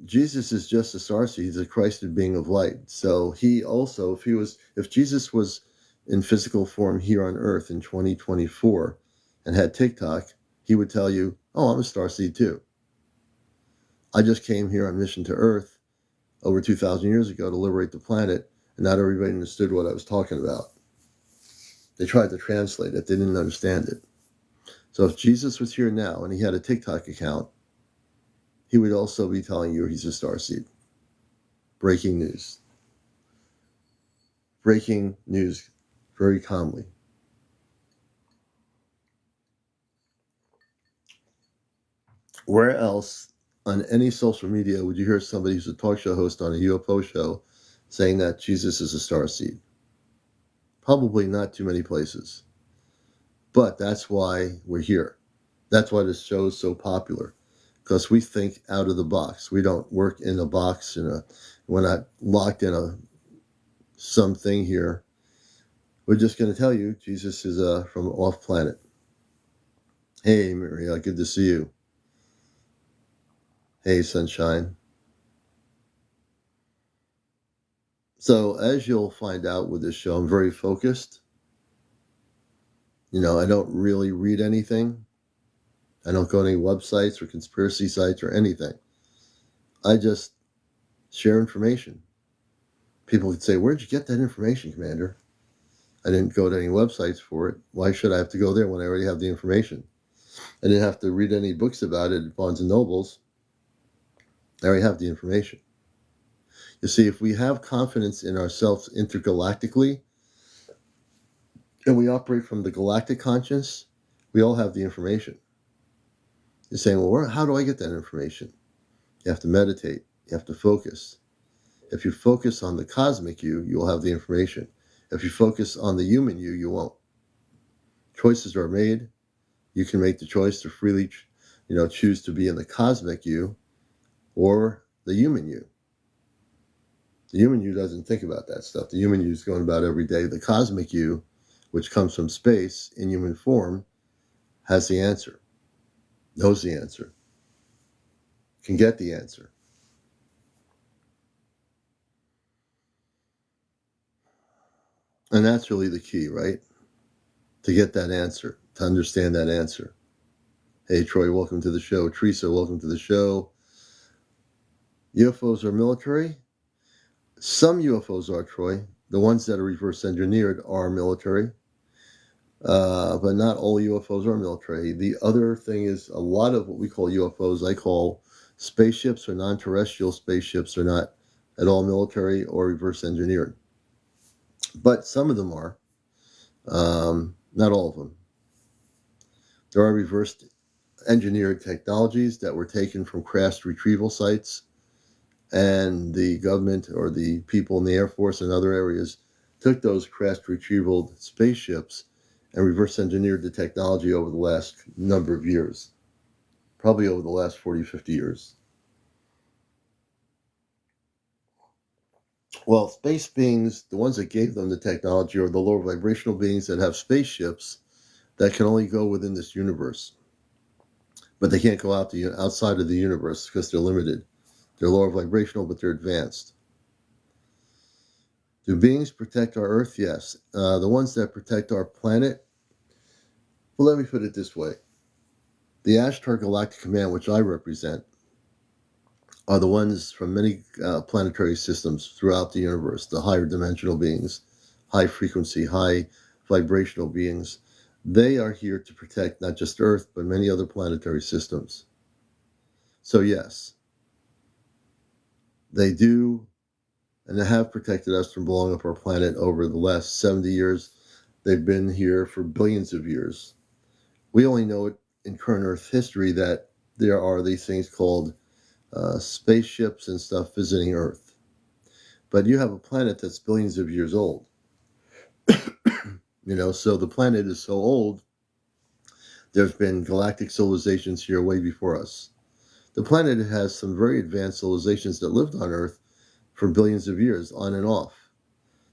Jesus is just a starseed. He's a Christed being of light. So he also, if Jesus was in physical form here on Earth in 2024 and had TikTok, he would tell you, "Oh, I'm a starseed too. I just came here on mission to Earth over 2,000 years ago to liberate the planet, and not everybody understood what I was talking about. They tried to translate it. They didn't understand it." So if Jesus was here now and he had a TikTok account, he would also be telling you he's a starseed. Breaking news. Breaking news very calmly. Where else on any social media would you hear somebody who's a talk show host on a UFO show saying that Jesus is a starseed? Probably not too many places. But that's why we're here. That's why this show is so popular. Because we think out of the box. We don't work in a box. We're not locked in something here. We're just going to tell you Jesus is from off planet. Hey, Maria, good to see you. Hey, sunshine. So as you'll find out with this show, I'm very focused. I don't really read anything. I don't go to any websites or conspiracy sites or anything. I just share information. People could say, "Where'd you get that information, Commander?" I didn't go to any websites for it. Why should I have to go there when I already have the information? I didn't have to read any books about it at Barnes and Nobles. I already have the information. You see, if we have confidence in ourselves intergalactically, and we operate from the galactic conscience, we all have the information. You're saying, "Well, how do I get that information?" You have to meditate. You have to focus. If you focus on the cosmic you, you'll have the information. If you focus on the human you, you won't. Choices are made. You can make the choice to freely, choose to be in the cosmic you or the human you. The human you doesn't think about that stuff. The human you is going about every day. The cosmic you, which comes from space in human form, has the answer, knows the answer, can get the answer. And that's really the key, right? To get that answer, to understand that answer. Hey, Troy, welcome to the show. Teresa, welcome to the show. UFOs are military? Some UFOs are, Troy. The ones that are reverse engineered are military. But not all UFOs are military. The other thing is a lot of what we call UFOs, I call spaceships or non-terrestrial spaceships, are not at all military or reverse engineered. But some of them are. Not all of them. There are reverse engineered technologies that were taken from crash retrieval sites, and the government or the people in the Air Force and other areas took those crash retrieval spaceships and reverse engineered the technology over the last number of years, probably over the last 40, 50 years. Well, space beings, the ones that gave them the technology, are the lower vibrational beings that have spaceships that can only go within this universe. But they can't go outside of the universe because they're limited. They're lower vibrational, but they're advanced. Do beings protect our Earth? Yes. The ones that protect our planet, well, let me put it this way. The Ashtar Galactic Command, which I represent, are the ones from many planetary systems throughout the universe, the higher dimensional beings, high frequency, high vibrational beings. They are here to protect not just Earth, but many other planetary systems. So yes, they do, and they have protected us from blowing up our planet over the last 70 years. They've been here for billions of years. We only know it in current Earth history that there are these things called spaceships and stuff visiting Earth. But you have a planet that's billions of years old. So the planet is so old, There's been galactic civilizations here way before us. The planet has some very advanced civilizations that lived on Earth for billions of years, on and off.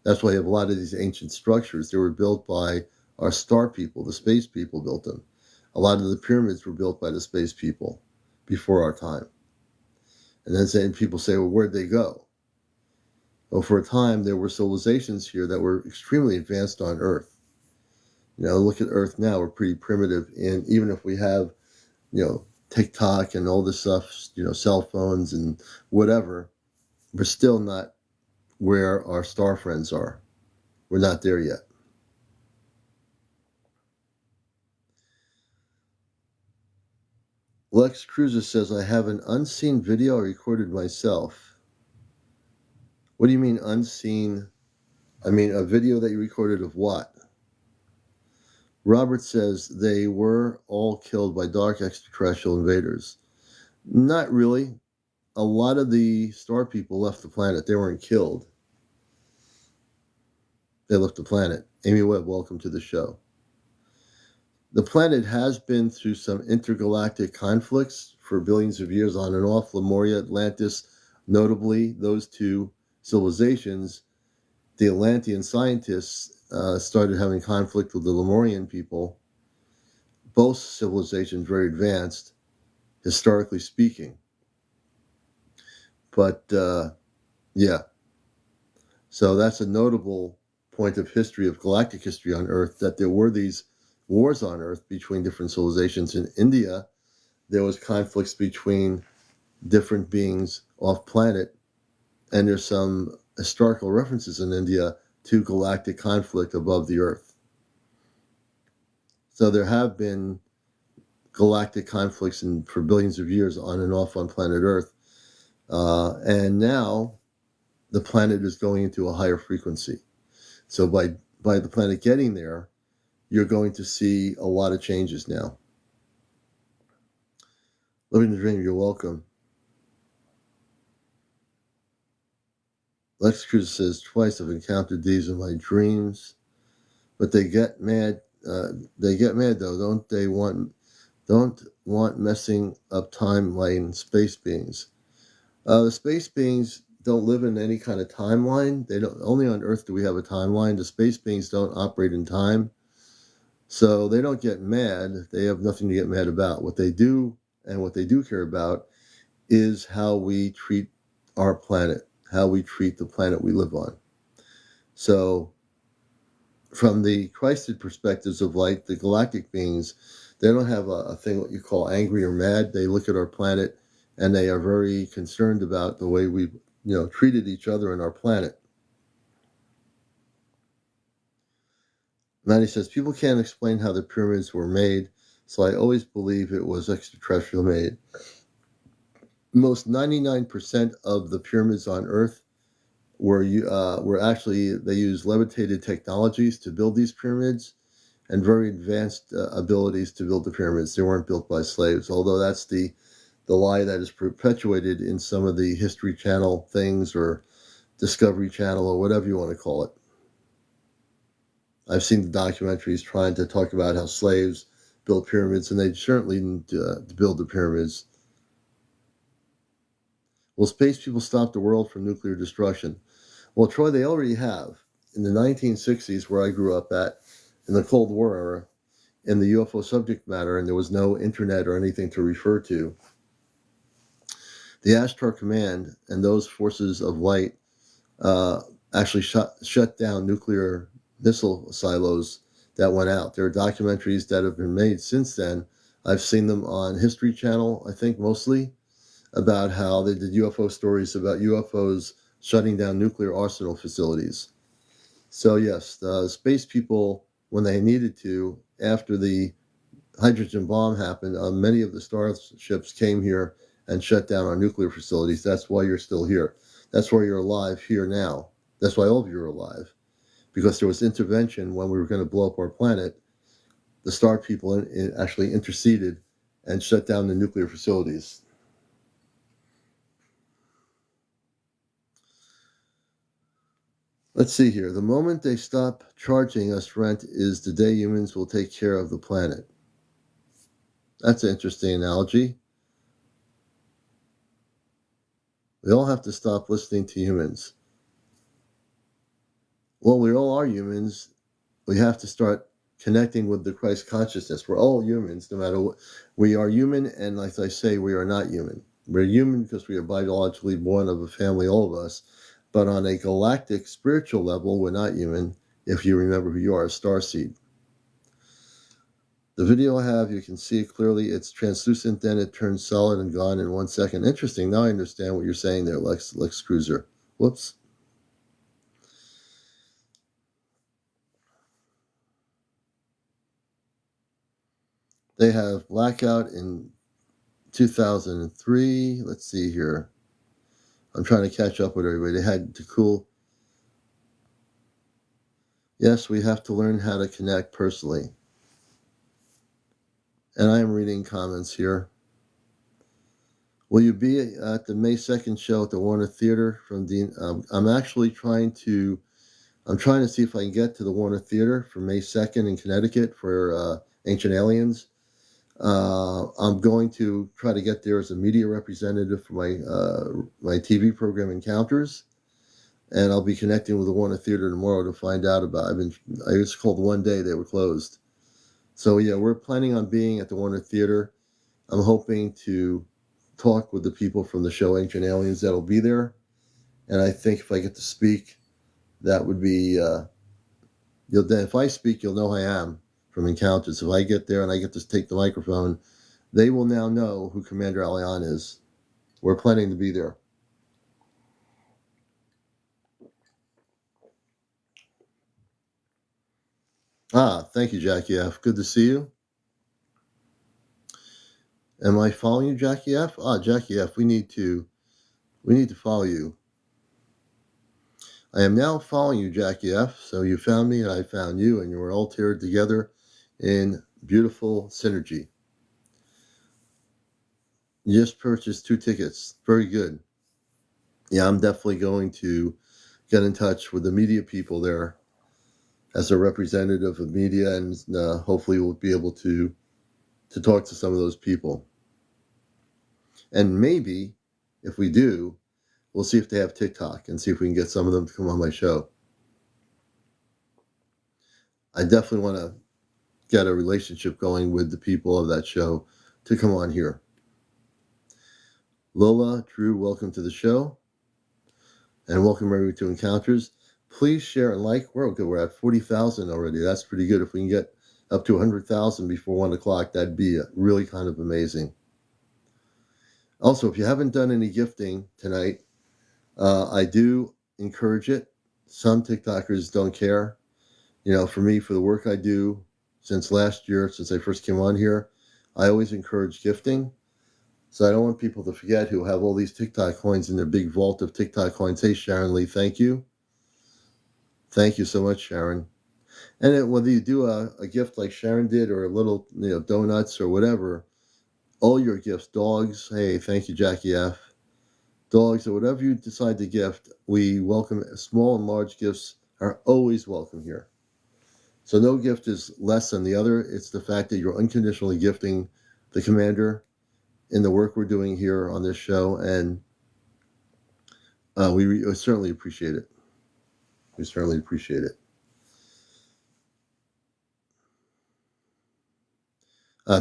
That's why you have a lot of these ancient structures. They were built by our star people. The space people built them. A lot of the pyramids were built by the space people before our time. And then people say, well, where'd they go? Well, for a time, there were civilizations here that were extremely advanced on Earth. Look at Earth now. We're pretty primitive. And even if we have, TikTok and all this stuff, cell phones and whatever, we're still not where our star friends are. We're not there yet. Lex Cruiser says, I have an unseen video I recorded myself. What do you mean unseen? I mean, a video that you recorded of what? Robert says, they were all killed by dark extraterrestrial invaders. Not really. A lot of the star people left the planet. They weren't killed. They left the planet. Amy Webb, welcome to the show. The planet has been through some intergalactic conflicts for billions of years on and off. Lemuria, Atlantis, notably, those two civilizations. The Atlantean scientists started having conflict with the Lemurian people. Both civilizations very advanced, historically speaking. But, yeah. So that's a notable point of history, of galactic history on Earth, that there were these wars on Earth between different civilizations. In India, there was conflicts between different beings off planet, and there's some historical references in India to galactic conflict above the Earth. So there have been galactic conflicts for billions of years on and off on planet Earth. And now the planet is going into a higher frequency. So by the planet getting there, you're going to see a lot of changes now. Living the dream, you're welcome. Lex Cruz says, twice I've encountered these in my dreams, but they get mad. They get mad though, don't they? Don't want messing up timeline space beings. The space beings don't live in any kind of timeline. They don't. Only on Earth do we have a timeline. The space beings don't operate in time, so they don't get mad. They have nothing to get mad about. What they do and what they do care about is how we treat our planet, how we treat the planet we live on. So, from the Christed perspectives of light, the galactic beings, they don't have a thing what you call angry or mad. They look at our planet and they are very concerned about the way we've treated each other and our planet. Manny says, people can't explain how the pyramids were made, so I always believe it was extraterrestrial made. Most 99% of the pyramids on Earth were actually, they used levitated technologies to build these pyramids and very advanced abilities to build the pyramids. They weren't built by slaves, although that's the lie that is perpetuated in some of the History Channel things or Discovery Channel or whatever you want to call it. I've seen the documentaries trying to talk about how slaves built pyramids, and they certainly didn't build the pyramids. Will space people stop the world from nuclear destruction? Well, Troy, they already have. In the 1960s, where I grew up at, in the Cold War era, in the UFO subject matter, and there was no internet or anything to refer to, the Ashtar Command and those forces of light actually shut down nuclear missile silos that went out. There are documentaries that have been made since then. I've seen them on History Channel, I think mostly, about how they did UFO stories about UFOs shutting down nuclear arsenal facilities. So yes, the space people, when they needed to, after the hydrogen bomb happened, many of the starships came here and shut down our nuclear facilities. That's why you're still here. That's why you're alive here now. That's why all of you are alive. Because there was intervention when we were going to blow up our planet. The star people actually interceded and shut down the nuclear facilities. Let's see here. The moment they stop charging us rent is the day humans will take care of the planet. That's an interesting analogy. We all have to stop listening to humans. Well, we all are humans. We have to start connecting with the Christ consciousness. We're all humans, no matter what. We are human, and like I say, we are not human. We're human because we are biologically born of a family, all of us. But on a galactic spiritual level, we're not human. If you remember who you are, a starseed. The video I have, you can see it clearly. It's translucent, then it turns solid and gone in 1 second. Interesting. Now I understand what you're saying there, Lex Cruiser. Whoops. They have blackout in 2003. Let's see here. I'm trying to catch up with everybody. They had to cool. Yes, we have to learn how to connect personally. And I am reading comments here. Will you be at the May 2nd show at the Warner Theater from Dean? I'm actually trying to see if I can get to the Warner Theater for May 2nd in Connecticut for Ancient Aliens. I'm going to try to get there as a media representative for my TV program Encounters, and I'll be connecting with the Warner Theater tomorrow to find out about. I was called one day they were closed, so yeah, we're planning on being at the Warner Theater. I'm hoping to talk with the people from the show Ancient Aliens that'll be there, and I think if I get to speak, that would be. If I speak, you'll know who I am from Encounters. If I get there and I get to take the microphone, they will now know who CmdrAleon is. We're planning to be there. Thank you, Jackie F. Good to see you. Am I following you, Jackie F? Jackie F, we need to follow you. I am now following you, Jackie F. So you found me and I found you, and you were all tiered together in beautiful synergy. You just purchased 2 tickets. Very good. Yeah, I'm definitely going to get in touch with the media people there as a representative of media, and hopefully we'll be able to talk to some of those people. And maybe if we do, we'll see if they have TikTok and see if we can get some of them to come on my show. I definitely want to get a relationship going with the people of that show to come on here. Lola, Drew, welcome to the show. And welcome everybody to Encounters. Please share and like. We're good. We're at 40,000 already. That's pretty good. If we can get up to 100,000 before 1 o'clock, that'd be really kind of amazing. Also, if you haven't done any gifting tonight, I do encourage it. Some TikTokers don't care. For me, for the work I do since last year, since I first came on here, I always encourage gifting. So I don't want people to forget who have all these TikTok coins in their big vault of TikTok coins. Hey, Sharon Lee, thank you. Thank you so much, Sharon. And whether you do a gift like Sharon did or a little, donuts or whatever, all your gifts, dogs, hey, thank you, Jackie F. Dogs or whatever you decide to gift, we welcome. Small and large gifts are always welcome here. So no gift is less than the other. It's the fact that you're unconditionally gifting the commander in the work we're doing here on this show, and we certainly appreciate it. We certainly appreciate it.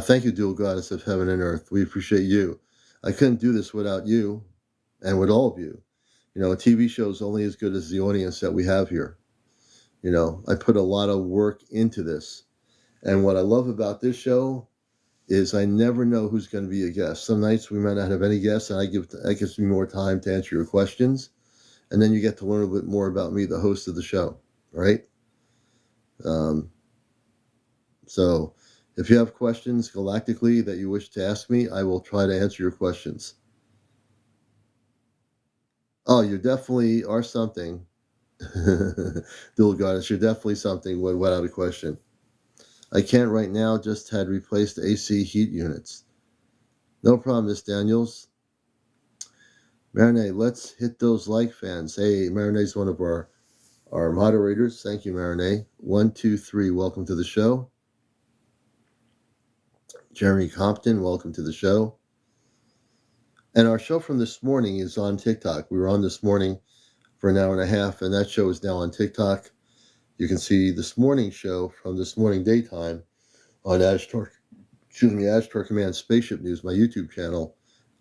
Thank you, Dual Goddess of Heaven and Earth. We appreciate you. I couldn't do this without you and with all of you. A TV show is only as good as the audience that we have here. I put a lot of work into this. And what I love about this show is I never know who's going to be a guest. Some nights we might not have any guests, and that gives me more time to answer your questions. And then you get to learn a bit more about me, the host of the show, right? So if you have questions galactically that you wish to ask me, I will try to answer your questions. Oh, you definitely are something. Dual Goddess, you're definitely something without a question. I can't right now, just had replaced AC heat units. No problem, Miss Daniels. Marinette, let's hit those like fans. Hey, Marinette's one of our moderators. Thank you, Marinette. 1, 2, 3, welcome to the show. Jeremy Compton, welcome to the show. And our show from this morning is on TikTok. We were on this morning for an hour and a half, and that show is now on TikTok. You can see this morning show from this morning daytime on Ashtar Command Spaceship News, my YouTube channel.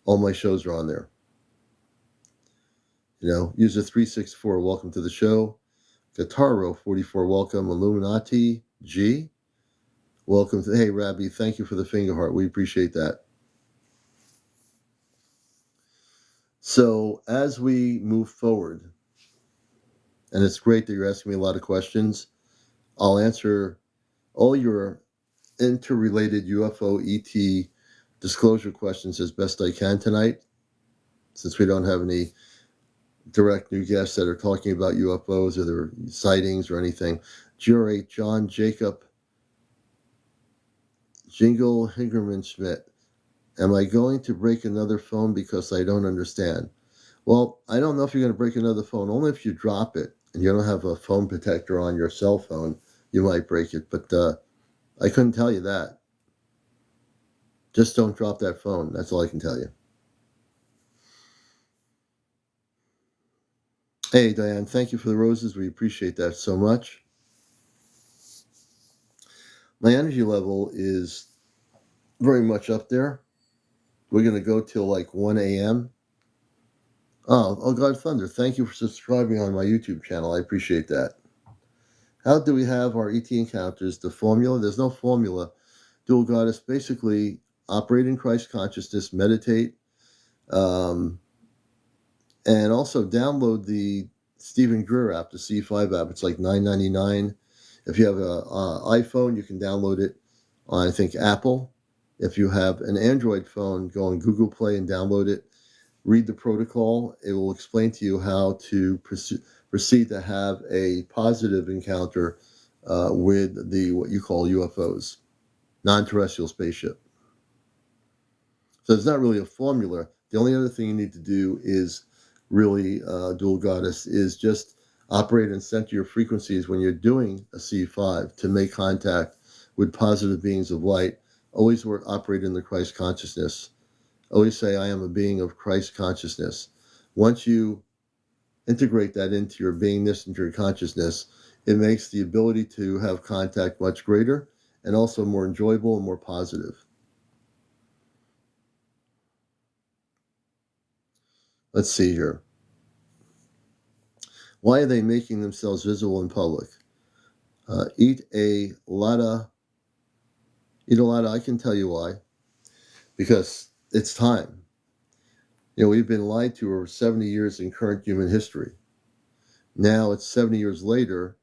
All my shows are on there. User 364, welcome to the show. Guitarro 44, welcome. Illuminati G, welcome to. Hey, Rabbi, thank you for the finger heart. We appreciate that. So as we move forward, and it's great that you're asking me a lot of questions, I'll answer all your interrelated UFO ET disclosure questions as best I can tonight, since we don't have any direct new guests that are talking about UFOs or their sightings or anything. Jurate John Jacob Jingle Hingerman Schmidt. Am I going to break another phone because I don't understand? Well, I don't know if you're going to break another phone. Only if you drop it and you don't have a phone protector on your cell phone, you might break it. But I couldn't tell you that. Just don't drop that phone. That's all I can tell you. Hey, Diane, thank you for the roses. We appreciate that so much. My energy level is very much up there. We're going to go till like 1 a.m. Oh, God Thunder, thank you for subscribing on my YouTube channel. I appreciate that. How do we have our ET encounters? The formula? There's no formula. Dual Goddess, basically operate in Christ consciousness, meditate, and also download the CmdrAleon app, the C5 app. It's like $9.99. If you have an iPhone, you can download it on, I think, Apple. If you have an Android phone, go on Google Play and download it. Read the protocol. It will explain to you how to proceed to have a positive encounter with what you call UFOs, non-terrestrial spaceship. So it's not really a formula. The only other thing you need to do is really, Dual Goddess, is just operate and center your frequencies when you're doing a C5 to make contact with positive beings of light. Always operate in the Christ consciousness. Always say, I am a being of Christ consciousness. Once you integrate that into your beingness, into your consciousness, it makes the ability to have contact much greater and also more enjoyable and more positive. Let's see here. Why are they making themselves visible in public? Eat a lot of. I can tell you why. Because it's time. We've been lied to over 70 years in current human history. Now it's 70 years later.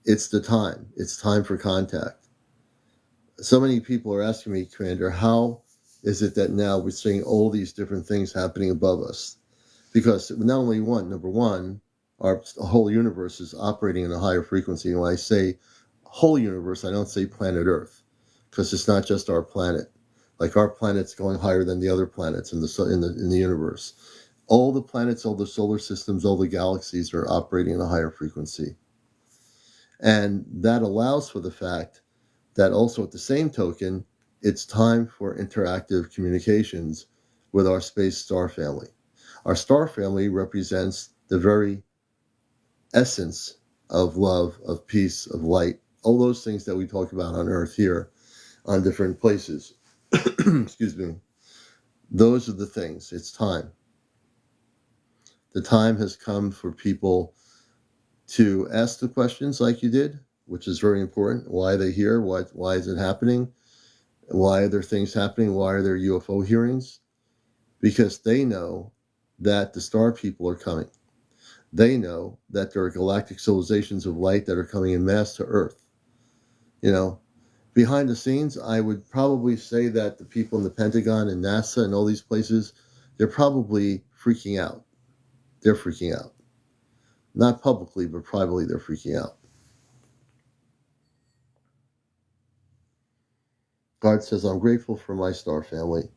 It's the time. It's time for contact. So many people are asking me, Commander, how is it that now we're seeing all these different things happening above us? Because not only number one, our whole universe is operating in a higher frequency. And when I say whole universe, I don't say planet Earth, because it's not just our planet. Like our planet's going higher than the other planets in the universe. All the planets, all the solar systems, all the galaxies are operating in a higher frequency. And that allows for the fact that also at the same token, it's time for interactive communications with our space star family. Our star family represents the very essence of love, of peace, of light, all those things that we talk about on Earth here, on different places. Excuse me. Those are the things. It's time. The time has come for people to ask the questions like you did, which is very important. Why are they here? Why is it happening? Why are there things happening? Why are there UFO hearings? Because they know that the star people are coming. They know that there are galactic civilizations of light that are coming in mass to Earth. Behind the scenes, I would probably say that the people in the Pentagon and NASA and all these places, they're probably freaking out. They're freaking out. Not publicly, but privately, they're freaking out. God says, I'm grateful for my star family.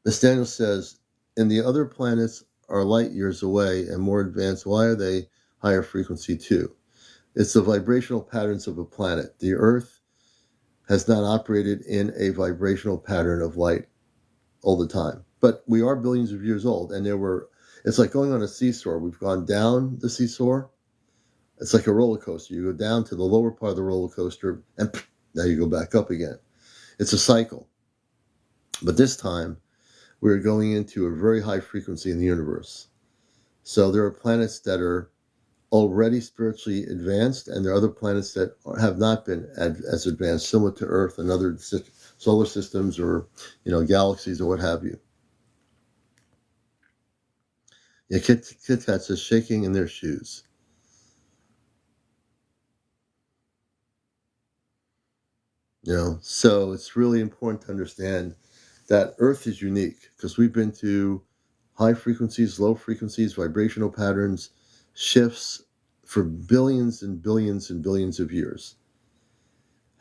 Nathaniel says, and the other planets are light years away and more advanced. Why are they higher frequency too. It's the vibrational patterns of a planet. The Earth has not operated in a vibrational pattern of light all the time. But we are billions of years old, and it's like going on a seesaw. We've gone down the seesaw. It's like a roller coaster. You go down to the lower part of the roller coaster, and now you go back up again. It's a cycle. But this time, we're going into a very high frequency in the universe. So there are planets that are already spiritually advanced, and there are other planets that have not been as advanced, similar to Earth and other solar systems or galaxies or what have you. Yeah, Kit Kat says shaking in their shoes. So it's really important to understand that Earth is unique because we've been to high frequencies, low frequencies, vibrational patterns, shifts for billions and billions and billions of years.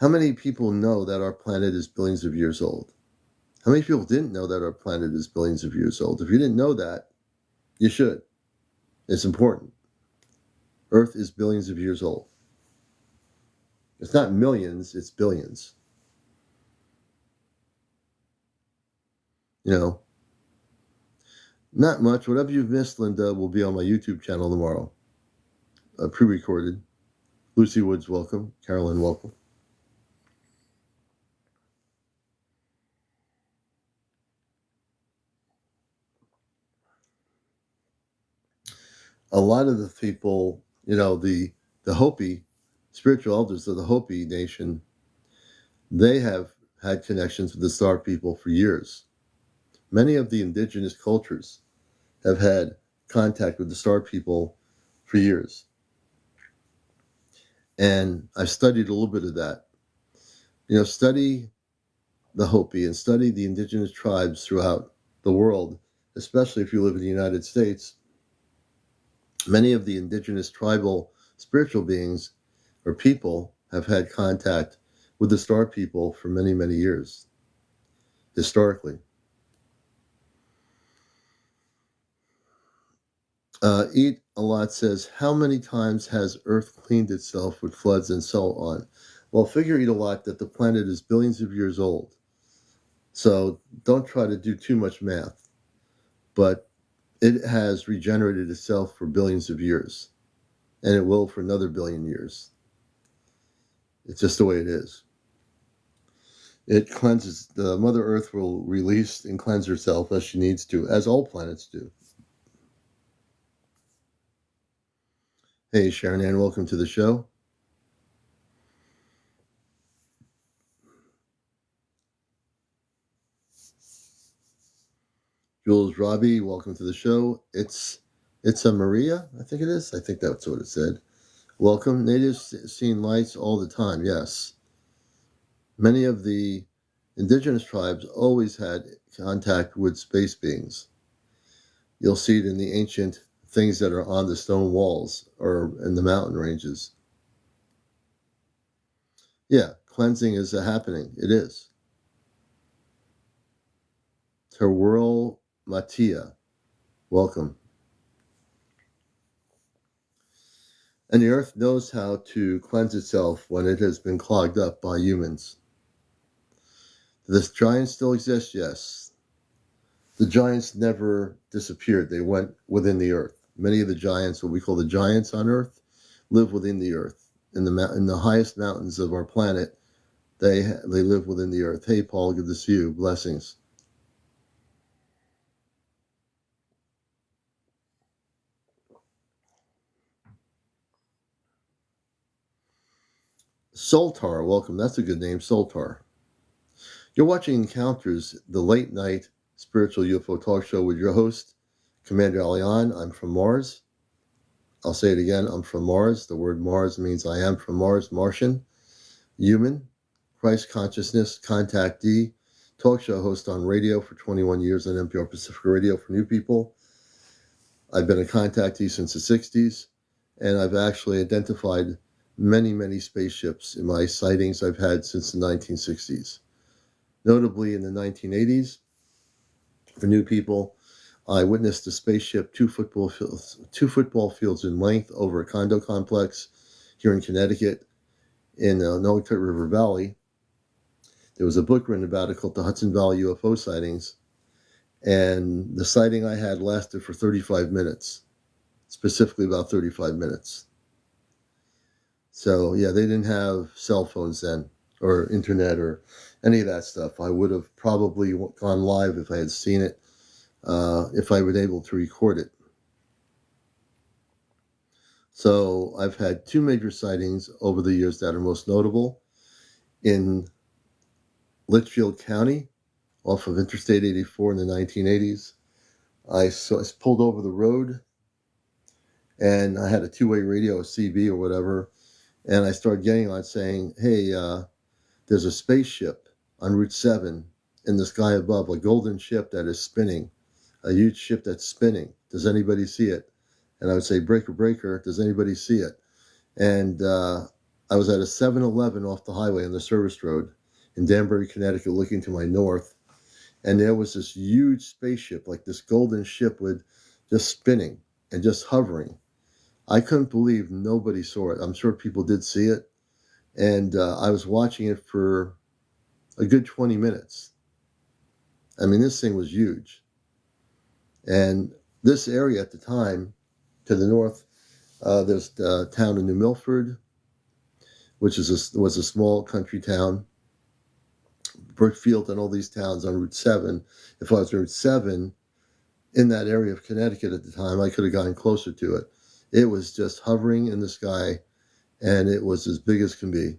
How many people know that our planet is billions of years old? How many people didn't know that our planet is billions of years old? If you didn't know that, you should. It's important. Earth is billions of years old. It's not millions, it's billions. Not much. Whatever you've missed, Linda, will be on my YouTube channel tomorrow. Pre-recorded. Lucy Woods, welcome. Carolyn, welcome. A lot of the people, the Hopi, spiritual elders of the Hopi nation, they have had connections with the Star people for years. Many of the indigenous cultures have had contact with the Star people for years. And I've studied a little bit of that. Study the Hopi and study the indigenous tribes throughout the world, especially if you live in the United States. Many of the indigenous tribal spiritual beings or people have had contact with the Star people for many, many years, historically. Eat a Lot says, how many times has Earth cleaned itself with floods and so on? Well, figure, Eat a Lot, that the planet is billions of years old. So don't try to do too much math. But it has regenerated itself for billions of years. And it will for another billion years. It's just the way it is. It cleanses. The Mother Earth will release and cleanse herself as she needs to, as all planets do. Hey, Sharon Ann, welcome to the show. Jules Robbie, welcome to the show. It's a Maria, I think it is. I think that's what it said. Welcome. Natives seen lights all the time, yes. Many of the indigenous tribes always had contact with space beings. You'll see it in the ancient things that are on the stone walls or in the mountain ranges. Yeah, cleansing is happening. It is. Terwirl Matia, welcome. And the earth knows how to cleanse itself when it has been clogged up by humans. Do the giants still exist? Yes. The giants never disappeared. They went within the earth. Many of the giants, what we call the giants on earth, live within the earth. In the highest mountains of our planet, they live within the earth. Hey, Paul, good to see you. Blessings. Soltar, welcome. That's a good name, Soltar. You're watching Encounters, the late night spiritual UFO talk show with your host, CmdrAleon. I'm from Mars. I'll say it again. I'm from Mars. The word Mars means I am from Mars, Martian, human, Christ consciousness, contactee, talk show host on radio for 21 years on NPR Pacific Radio for new people. I've been a contactee since the 60s, and I've actually identified many, many spaceships in my sightings I've had since the 1960s. Notably in the 1980s, for new people, I witnessed a spaceship 2 football fields in length over a condo complex here in Connecticut in Noatak River Valley. There was a book written about it called The Hudson Valley UFO Sightings, and the sighting I had lasted for 35 minutes, specifically about 35 minutes. So, yeah, they didn't have cell phones then, or internet, or any of that stuff. I would have probably gone live if I had seen it, if I were able to record it. So I've had 2 major sightings over the years that are most notable. In Litchfield County, off of Interstate 84 in the 1980s, I pulled over the road, and I had a 2-way radio, a CB or whatever, and I started getting on saying, hey, there's a spaceship on Route 7 in the sky above, a golden ship that is spinning, a huge ship that's spinning. Does anybody see it? And I would say, breaker, breaker, does anybody see it? And I was at a 7-Eleven off the highway on the service road in Danbury, Connecticut, looking to my north. And there was this huge spaceship, like this golden ship with just spinning and just hovering. I couldn't believe nobody saw it. I'm sure people did see it. And I was watching it for a good 20 minutes. I mean, this thing was huge. And this area at the time, to the north, there's the town of New Milford, which was a small country town. Brookfield and all these towns on Route 7. If I was on Route 7 in that area of Connecticut at the time, I could have gotten closer to it. It was just hovering in the sky, and it was as big as can be.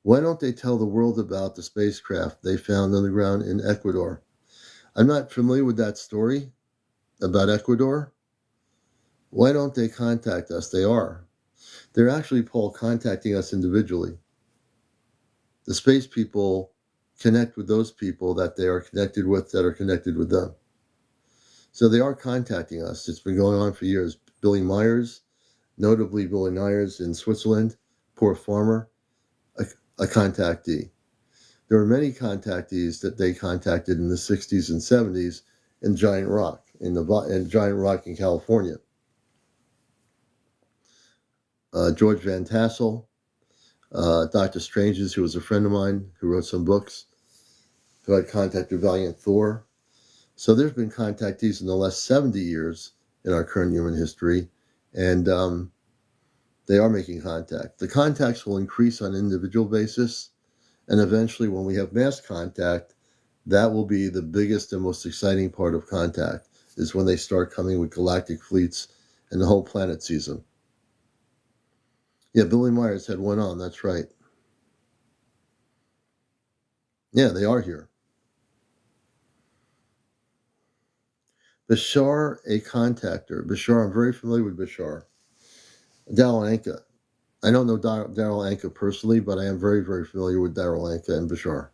Why don't they tell the world about the spacecraft they found on the ground in Ecuador? I'm not familiar with that story about Ecuador. Why don't they contact us? They are. They're actually, Paul, contacting us individually. The space people connect with those people that they are connected with that are connected with them. So they are contacting us. It's been going on for years. Billy Myers, notably Billy Myers in Switzerland, poor farmer, a contactee. There were many contactees that they contacted in the 60s and 70s in Giant Rock, in Giant Rock in California. George Van Tassel, Dr. Stranges, who was a friend of mine, who wrote some books, who had contacted Valiant Thor. So there's been contactees in the last 70 years in our current human history, and they are making contact. The contacts will increase on an individual basis, and eventually when we have mass contact, that will be the biggest and most exciting part of contact, is when they start coming with galactic fleets and the whole planet sees them. Yeah, Billy Myers had one on, that's right. Yeah, they are here. Bashar, a contactor. Bashar, I'm very familiar with Bashar. Darryl Anka. I don't know Darryl Anka personally, but I am very, very familiar with Darryl Anka and Bashar.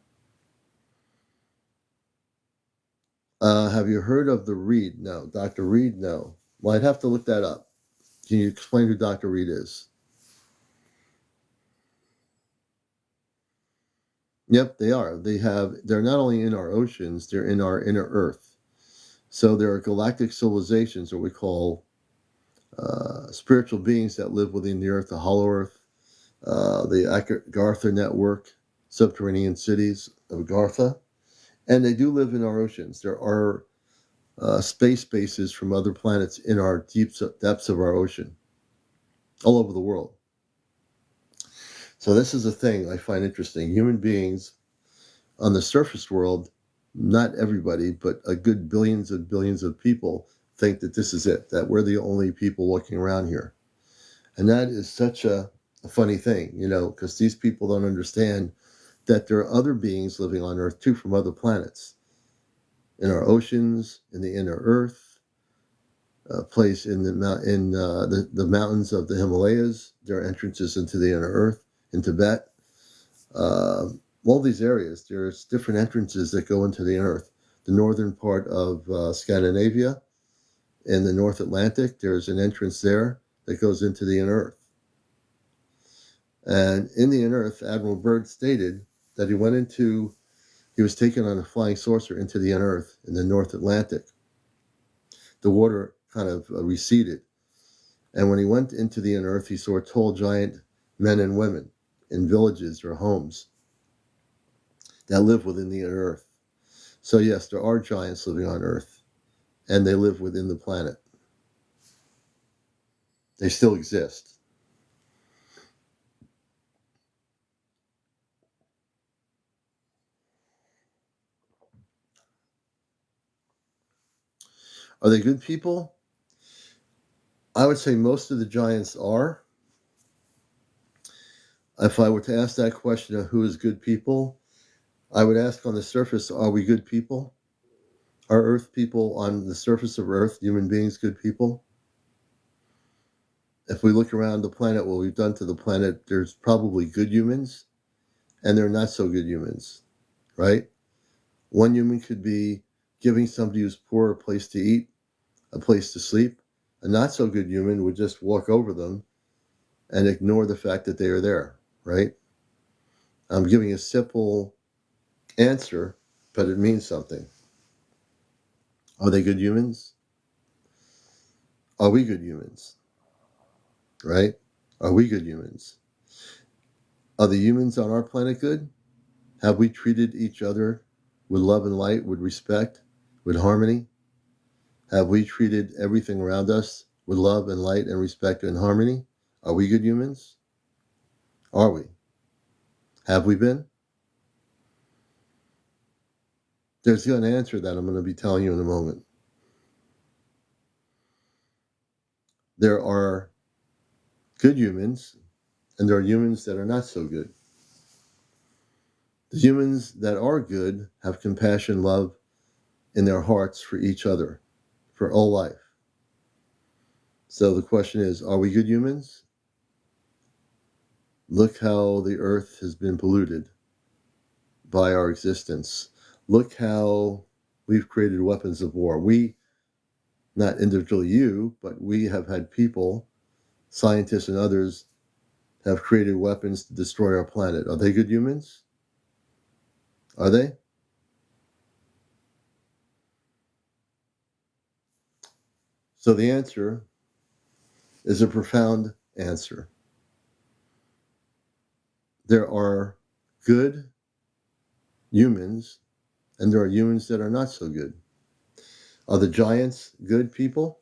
Have you heard of the Reed? No. Dr. Reed? No. Well, I'd have to look that up. Can you explain who Dr. Reed is? Yep, they are. They're not only in our oceans, they're in our inner Earth. So there are galactic civilizations, or we call spiritual beings that live within the Earth, the Hollow Earth, the Agartha network, subterranean cities of Agartha, and they do live in our oceans. There are space bases from other planets in our deep depths of our ocean, all over the world. So this is a thing I find interesting. Human beings on the surface world, not everybody, but a good billions and billions of people think that this is it, that we're the only people walking around here. And that is such a funny thing, because these people don't understand that there are other beings living on Earth too from other planets. In our oceans, in the inner Earth, a place in the mountains of the Himalayas. There are entrances into the inner Earth, in Tibet. All these areas, there's different entrances that go into the inner Earth. The northern part of Scandinavia, in the North Atlantic, there's an entrance there that goes into the inner Earth. And in the inner Earth, Admiral Byrd stated that he went into He was taken on a flying saucer into the inner Earth in the North Atlantic. The water kind of receded. And when he went into the inner Earth, he saw tall, giant men and women in villages or homes that live within the inner Earth. So yes, there are giants living on Earth, and they live within the planet. They still exist. Are they good people? I would say most of the giants are. If I were to ask that question of who is good people, I would ask on the surface, are we good people? Are Earth people on the surface of Earth, human beings, good people? If we look around the planet, what we've done to the planet, there's probably good humans and there are not so good humans, right? One human could be giving somebody who's poor a place to eat, a place to sleep. A not so good human would just walk over them and ignore the fact that they are there, right? I'm giving a simple answer, but it means something. Are they good humans? Are we good humans? Right? Are we good humans? Are the humans on our planet good? Have we treated each other with love and light, with respect, with harmony? Have we treated everything around us with love and light and respect and harmony? Are we good humans? Are we? Have we been? There's an answer that I'm going to be telling you in a moment. There are good humans, and there are humans that are not so good. The humans that are good have compassion, love in their hearts for each other, for all life. So the question is, are we good humans? Look how the earth has been polluted by our existence. Look how we've created weapons of war. We, not individually you, but we have had people, scientists and others, have created weapons to destroy our planet. Are they good humans? Are they? So the answer is a profound answer. There are good humans, and there are humans that are not so good. Are the giants good people?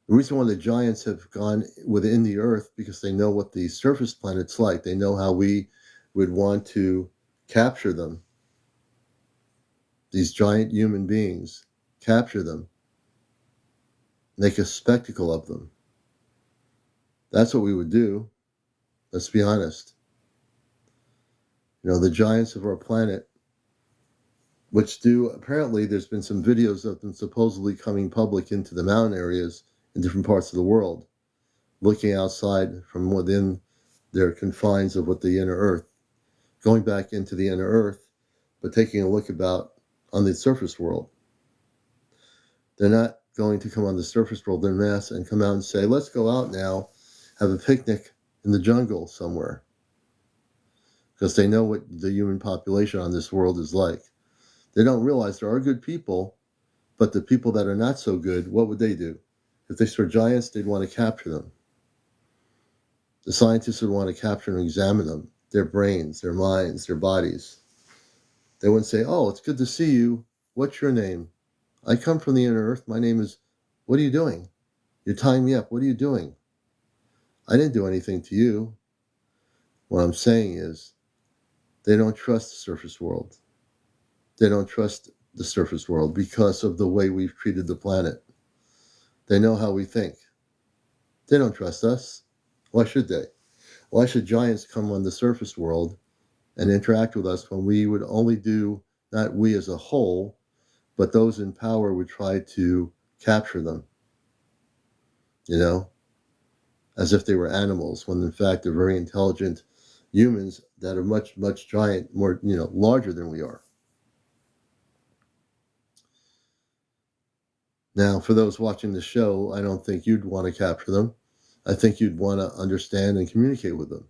The reason why the giants have gone within the earth because they know what the surface planet's like. They know how we would want to capture them. These giant human beings, capture them, make a spectacle of them. That's what we would do. Let's be honest. You know, the giants of our planet, which do, apparently there's been some videos of them supposedly coming public into the mountain areas in different parts of the world, looking outside from within their confines of what the inner earth, going back into the inner earth, but taking a look about on the surface world. They're not going to come on the surface world en masse and come out and say, let's go out now, have a picnic in the jungle somewhere. Because they know what the human population on this world is like. They don't realize there are good people, but the people that are not so good, what would they do? If they saw giants, they'd want to capture them. The scientists would want to capture and examine them, their brains, their minds, their bodies. They wouldn't say, oh, it's good to see you. What's your name? I come from the inner earth. My name is, what are you doing? You're tying me up. What are you doing? I didn't do anything to you. What I'm saying is, they don't trust the surface world. They don't trust the surface world because of the way we've treated the planet. They know how we think. They don't trust us. Why should they? Why should giants come on the surface world and interact with us when we would only do, not we as a whole, but those in power would try to capture them, you know, as if they were animals, when in fact they're very intelligent humans that are much, much giant, more, larger than we are. Now, for those watching the show, I don't think you'd want to capture them. I think you'd want to understand and communicate with them.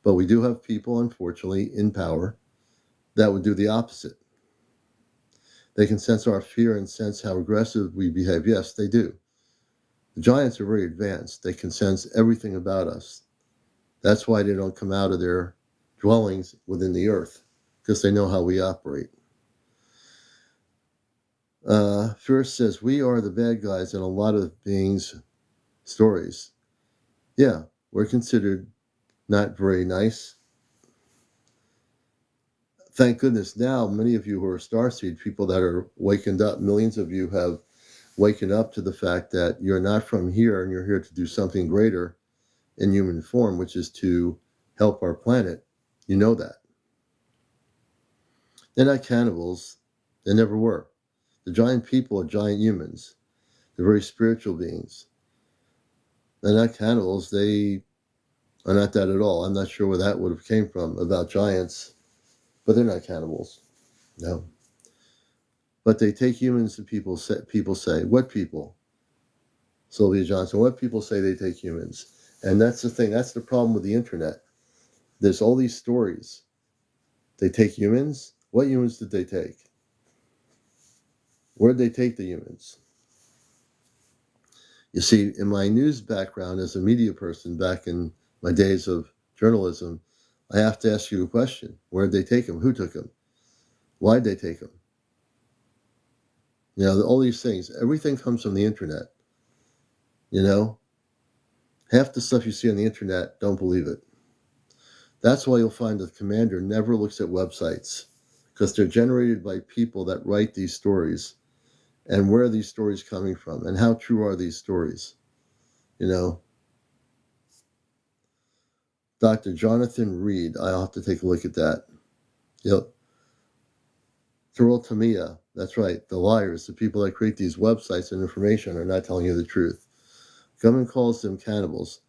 But we do have people, unfortunately, in power that would do the opposite. They can sense our fear and sense how aggressive we behave. Yes, they do. The giants are very advanced. They can sense everything about us. That's why they don't come out of their dwellings within the earth, because they know how we operate. First says, we are the bad guys in a lot of beings' stories. Yeah, we're considered not very nice. Thank goodness now, many of you who are starseed, people that are wakened up, millions of you have waken up to the fact that you're not from here and you're here to do something greater in human form, which is to help our planet. You know that. They're not cannibals. They never were. The giant people are giant humans. They're very spiritual beings. They're not cannibals. They are not that at all. I'm not sure where that would have came from about giants, but they're not cannibals. No. But they take humans, and people say, what people? Sylvia Johnson, what people say they take humans. And that's the thing. That's the problem with the internet. There's all these stories. They take humans. What humans did they take? Where did they take the humans? You see, in my news background as a media person back in my days of journalism, I have to ask you a question. Where did they take them? Who took them? Why did they take them? You know, all these things. Everything comes from the internet. You know, half the stuff you see on the internet, don't believe it. That's why you'll find the commander never looks at websites, because they're generated by people that write these stories. And where are these stories coming from? And how true are these stories? You know, Dr. Jonathan Reed, I'll have to take a look at that. You know, Tamiya, that's right, the liars, the people that create these websites and information are not telling you the truth. Government calls them cannibals.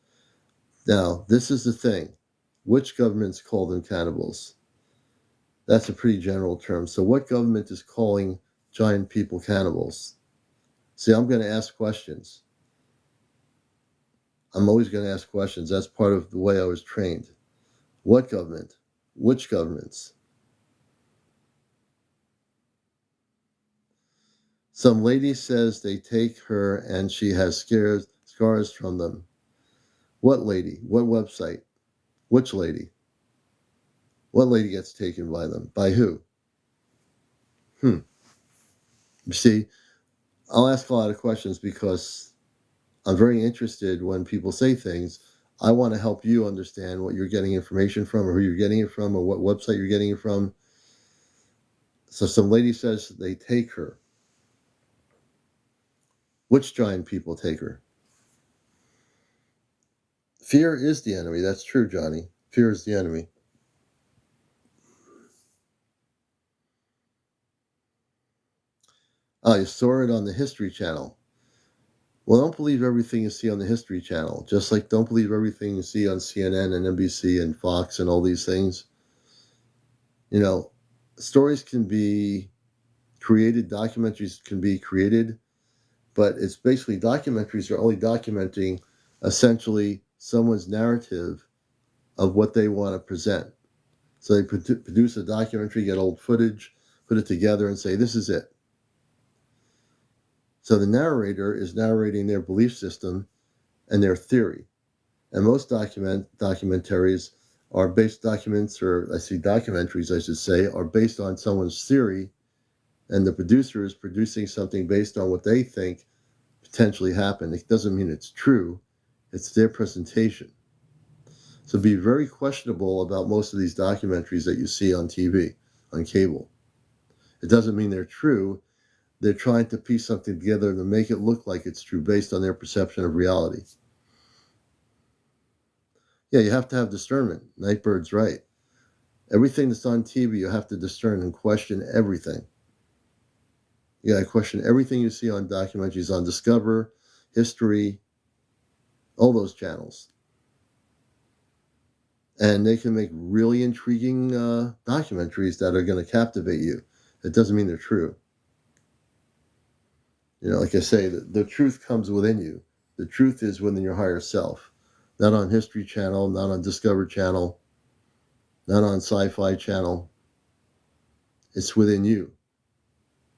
Now, this is the thing. Which governments call them cannibals? That's a pretty general term. So what government is calling giant people cannibals? See, I'm going to ask questions. I'm always going to ask questions. That's part of the way I was trained. What government? Which governments? Some lady says they take her and she has scars from them. What lady? What website? Which lady? What lady gets taken by them? By who? You see, I'll ask a lot of questions because I'm very interested when people say things. I want to help you understand what you're getting information from, or who you're getting it from, or what website you're getting it from. So some lady says they take her. Which giant people take her? Fear is the enemy. That's true, Johnny. Fear is the enemy. Oh, you saw it on the History Channel. Well, don't believe everything you see on the History Channel. Just like don't believe everything you see on CNN and NBC and Fox and all these things. You know, stories can be created, documentaries can be created, but it's basically documentaries are only documenting essentially someone's narrative of what they want to present. So they produce a documentary, get old footage, put it together and say, this is it. So the narrator is narrating their belief system and their theory. And most documentaries are based documentaries, I should say, are based on someone's theory, and the producer is producing something based on what they think potentially happened. It doesn't mean it's true. It's their presentation. So be very questionable about most of these documentaries that you see on TV, on cable. It doesn't mean they're true. They're trying to piece something together to make it look like it's true based on their perception of reality. Yeah, you have to have discernment. Nightbird's right. Everything that's on TV, you have to discern and question everything. You got to question everything you see on documentaries, on Discover, History, all those channels. And they can make really intriguing documentaries that are going to captivate you. It doesn't mean they're true. You know, like I say, the truth comes within you. The truth is within your higher self. Not on History Channel, not on Discover Channel. not on Sci-Fi Channel. It's within you.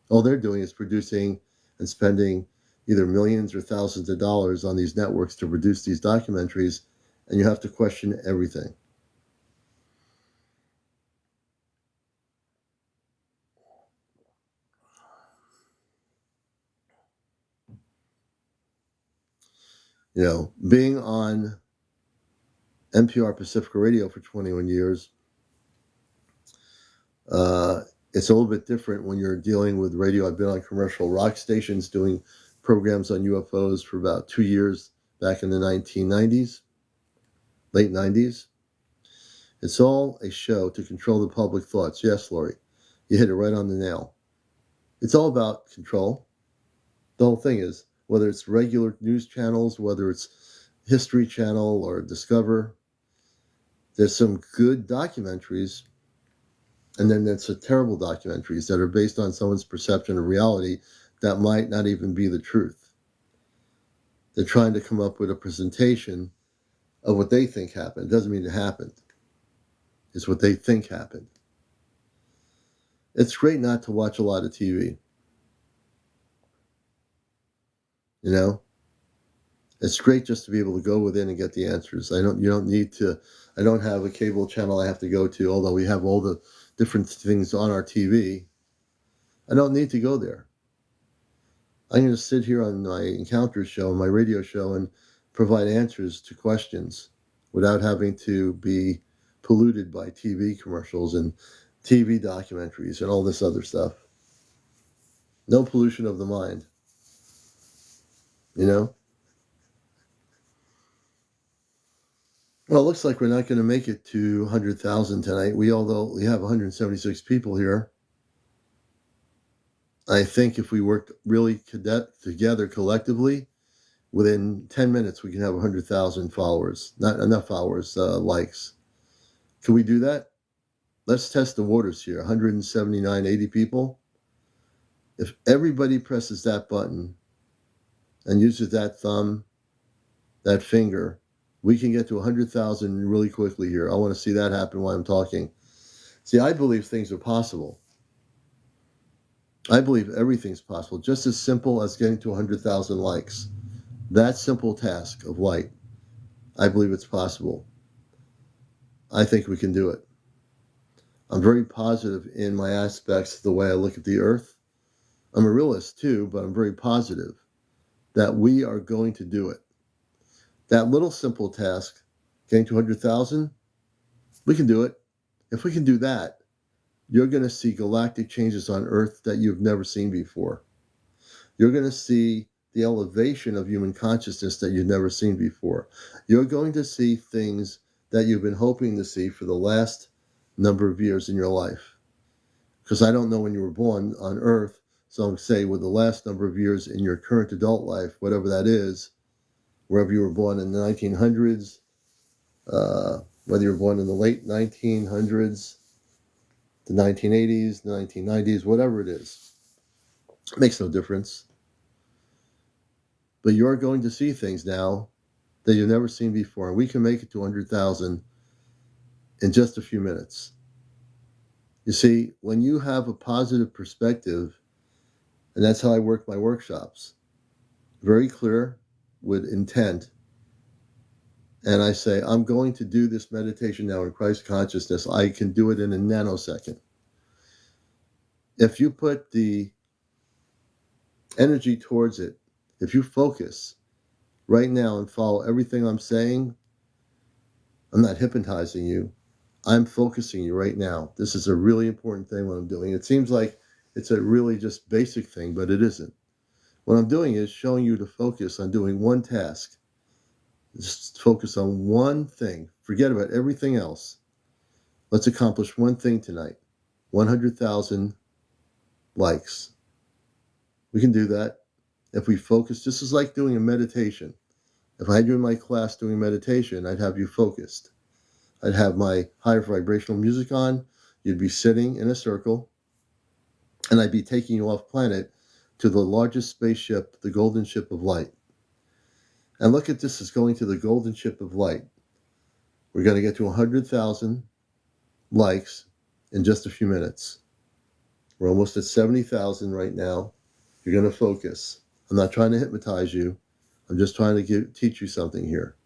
All they're doing is producing and spending either millions or thousands of dollars on these networks to produce these documentaries, and you have to question everything. Being on NPR Pacifica Radio for 21 years, it's a little bit different when you're dealing with radio. I've been on commercial rock stations doing programs on UFOs for about 2 years back in the 1990s, late 90s. It's all a show to control the public thoughts. Yes, Lori, you hit it right on the nail. It's all about control. The whole thing is, whether it's regular news channels, whether it's History Channel or Discover, there's some good documentaries, and then there's some terrible documentaries that are based on someone's perception of reality that might not even be the truth. They're trying to come up with a presentation of what they think happened. It doesn't mean it happened. It's what they think happened. It's great not to watch a lot of TV. It's great just to be able to go within and get the answers. I don't have a cable channel I have to go to, although we have all the different things on our TV. I don't need to go there. I'm going to sit here on my Encounters show, my radio show, and provide answers to questions without having to be polluted by TV commercials and TV documentaries and all this other stuff. No pollution of the mind. Well, it looks like we're not going to make it to 100,000 tonight. Although we have 176 people here. I think if we worked really together collectively, within 10 minutes we can have 100,000 followers. Not enough followers, likes. Can we do that? Let's test the waters here. 179, 80 people. If everybody presses that button and uses that thumb, that finger, we can get to 100,000 really quickly here. I want to see that happen while I'm talking. See, I believe things are possible. I believe everything's possible, just as simple as getting to 100,000 likes. That simple task of light, I believe it's possible. I think we can do it. I'm very positive in my aspects, the way I look at the earth. I'm a realist too, but I'm very positive that we are going to do it. That little simple task, getting to 100,000, we can do it. If we can do that, you're going to see galactic changes on Earth that you've never seen before. You're going to see the elevation of human consciousness that you've never seen before. You're going to see things that you've been hoping to see for the last number of years in your life. Because I don't know when you were born on Earth, so I'm say with the last number of years in your current adult life, whatever that is, wherever you were born in the 1900s, whether you were born in the late 1900s, the 1980s, the 1990s, whatever it is. It makes no difference. But you're going to see things now that you've never seen before. And we can make it to 100,000 in just a few minutes. You see, when you have a positive perspective, and that's how I work my workshops, very clear with intent, and I say, I'm going to do this meditation now in Christ consciousness. I can do it in a nanosecond. If you put the energy towards it, if you focus right now and follow everything I'm saying, I'm not hypnotizing you. I'm focusing you right now. This is a really important thing what I'm doing. It seems like it's a really just basic thing, but it isn't. What I'm doing is showing you to focus on doing one task. Just focus on one thing. Forget about everything else. Let's accomplish one thing tonight. 100,000 likes. We can do that if we focus. This is like doing a meditation. If I had you in my class doing meditation, I'd have you focused. I'd have my higher vibrational music on. You'd be sitting in a circle, and I'd be taking you off planet to the largest spaceship, the Golden Ship of Light. And look at this as going to the Golden Ship of Light. We're going to get to 100,000. likes in just a few minutes. We're almost at 70,000 right now. You're going to focus. I'm not trying to hypnotize you. I'm just trying to teach you something here.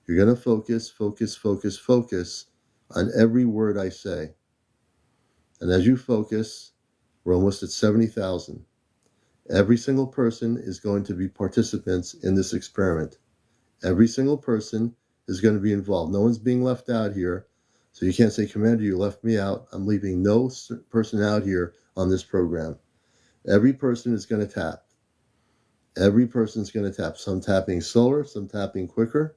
You're going to focus, focus, focus, focus on every word I say. And as you focus, we're almost at 70,000. Every single person is going to be participants in this experiment. Every single person is going to be involved. No one's being left out here. So you can't say, Commander, you left me out. I'm leaving no person out here on this program. Every person is going to tap. Every person's going to tap. Some tapping slower, some tapping quicker.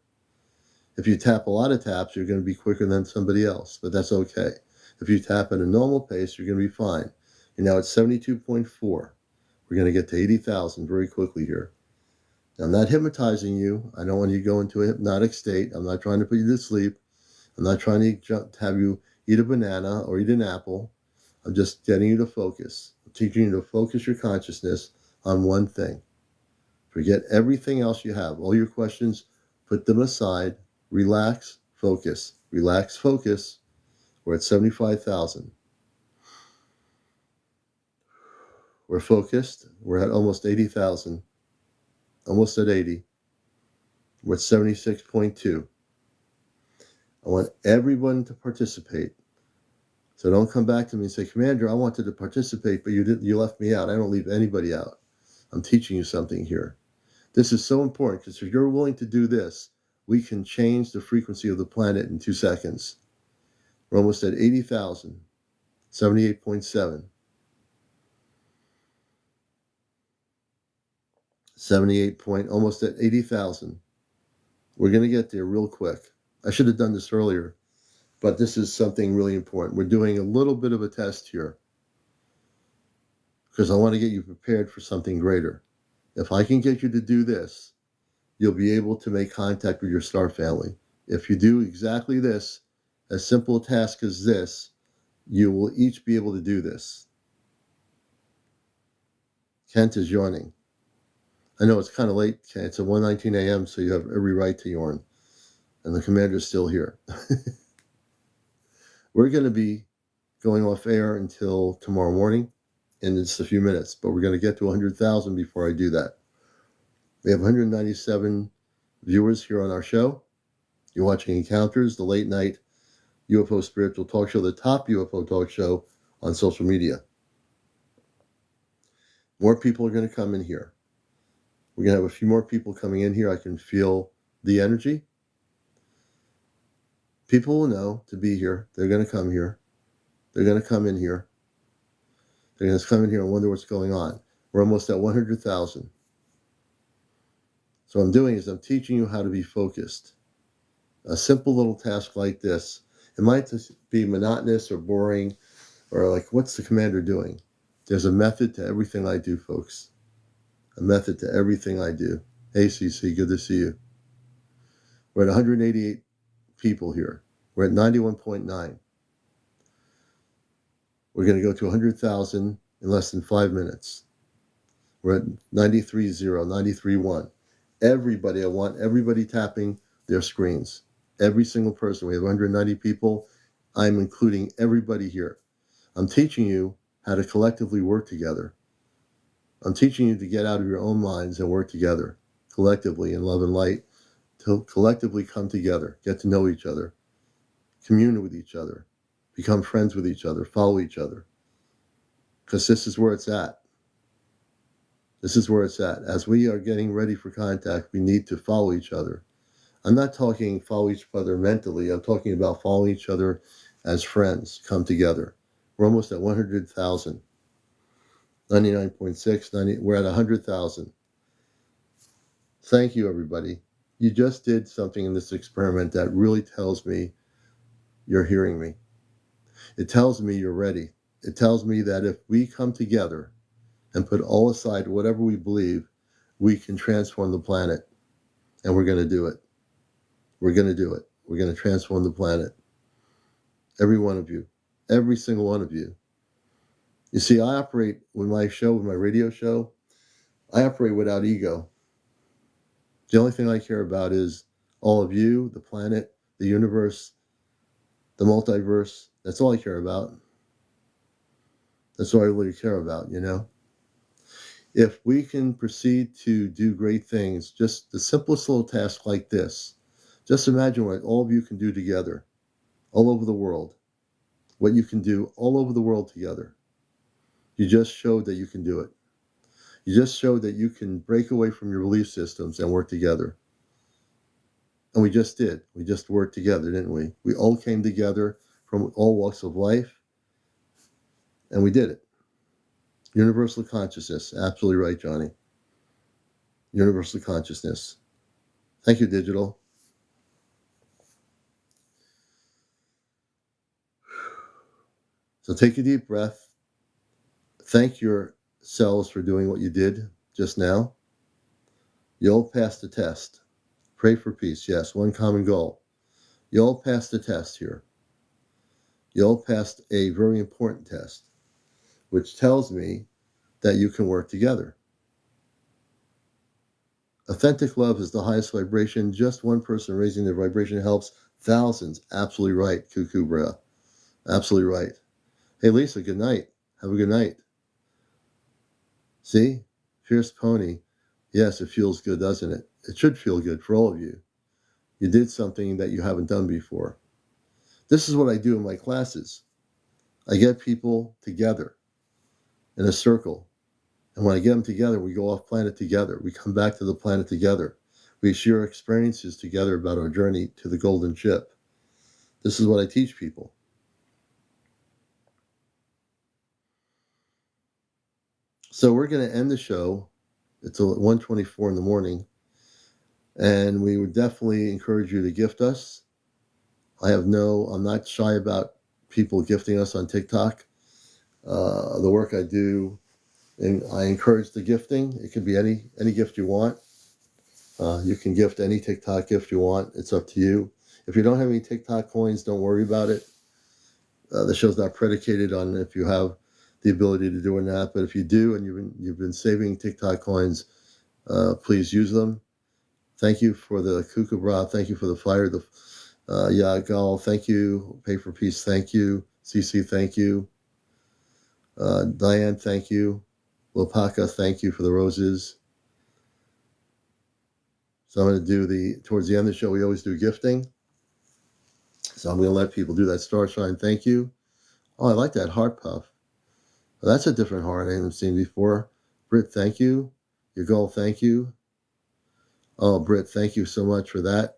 If you tap a lot of taps, you're going to be quicker than somebody else, but that's okay. If you tap at a normal pace, you're going to be fine. You're now at 72.4. We're going to get to 80,000 very quickly here. Now, I'm not hypnotizing you. I don't want you to go into a hypnotic state. I'm not trying to put you to sleep. I'm not trying to have you eat a banana or eat an apple. I'm just getting you to focus. I'm teaching you to focus your consciousness on one thing. Forget everything else you have. All your questions, put them aside. Relax, focus. Relax, focus. We're at 75,000. We're focused. We're at almost 80,000. Almost at 80. We're at 76.2. I want everyone to participate. So don't come back to me and say, Commander, I wanted to participate, but you left me out. I don't leave anybody out. I'm teaching you something here. This is so important because if you're willing to do this, we can change the frequency of the planet in 2 seconds. We're almost at 80,000, 78.7, 78 almost at 80,000. We're going to get there real quick. I should have done this earlier, but this is something really important. We're doing a little bit of a test here because I want to get you prepared for something greater. If I can get you to do this, you'll be able to make contact with your star family. If you do exactly this, as simple a task as this, you will each be able to do this. Kent is yawning. I know it's kind of late, Kent. It's at 1:19 a.m., so you have every right to yawn. And the commander's still here. We're going to be going off air until tomorrow morning, in just a few minutes, but we're going to get to 100,000 before I do that. We have 197 viewers here on our show. You're watching Encounters, the late night UFO spiritual talk show, the top UFO talk show on social media. More people are going to come in here. We're going to have a few more people coming in here. I can feel the energy. People will know to be here. They're going to come here. They're going to come in here. They're going to come in here and wonder what's going on. We're almost at 100,000. So what I'm doing is I'm teaching you how to be focused. A simple little task like this, it might just be monotonous or boring or like, what's the commander doing? There's a method to everything I do, folks. A method to everything I do. Hey, CC, good to see you. We're at 188 people here. We're at 91.9. We're going to go to 100,000 in less than 5 minutes. We're at 93.0, 93.1. Everybody, I want everybody tapping their screens. Every single person. We have 190 people. I'm including everybody here. I'm teaching you how to collectively work together. I'm teaching you to get out of your own minds and work together, collectively in love and light, to collectively come together, get to know each other, commune with each other, become friends with each other, follow each other. Because this is where it's at. This is where it's at. As we are getting ready for contact, we need to follow each other. I'm not talking follow each other mentally. I'm talking about following each other as friends, come together. We're almost at 100,000. 99.6, 90, we're at 100,000. Thank you, everybody. You just did something in this experiment that really tells me you're hearing me. It tells me you're ready. It tells me that if we come together and put all aside whatever we believe, we can transform the planet. And we're going to do it. We're going to do it. We're going to transform the planet. Every one of you. Every single one of you. You see, I operate with my show, with my radio show, I operate without ego. The only thing I care about is all of you, the planet, the universe, the multiverse. That's all I care about. That's all I really care about, you know? If we can proceed to do great things, just the simplest little task like this, just imagine what all of you can do together, all over the world, what you can do all over the world together. You just showed that you can do it. You just showed that you can break away from your belief systems and work together. And we just did. We just worked together, didn't we? We all came together from all walks of life, and we did it. Universal consciousness. Absolutely right, Johnny. Universal consciousness. Thank you, Digital. So take a deep breath. Thank yourselves for doing what you did just now. You all passed the test. Pray for peace. Yes, one common goal. You all passed the test here. You all passed a very important test, which tells me that you can work together. Authentic love is the highest vibration. Just one person raising their vibration helps thousands. Absolutely right, Cuckoo Bra. Absolutely right. Hey, Lisa, good night. Have a good night. See? Fierce Pony. Yes, it feels good, doesn't it? It should feel good for all of you. You did something that you haven't done before. This is what I do in my classes. I get people together in a circle. And when I get them together, we go off planet together. We come back to the planet together. We share experiences together about our journey to the golden ship. This is what I teach people. So we're going to end the show. It's 1:24 in the morning. And we would definitely encourage you to gift us. I'm not shy about people gifting us on TikTok. The work I do, and I encourage the gifting. It can be any gift you want. You can gift any TikTok gift you want. It's up to you. If you don't have any TikTok coins, don't worry about it. The show's not predicated on if you have the ability to do it or not. But if you do, and you've been saving TikTok coins, please use them. Thank you for the Kookaburra. Thank you for the fire. Yagal, thank you. Pay for Peace, thank you. CC, thank you. Diane, thank you. Lopaka, thank you for the roses. So I'm going to do towards the end of the show, we always do gifting. So I'm going to let people do that. Starshine, thank you. Oh, I like that heart puff. Well, that's a different heart I haven't seen before. Britt, thank you. Yagal, thank you. Oh, Britt, thank you so much for that.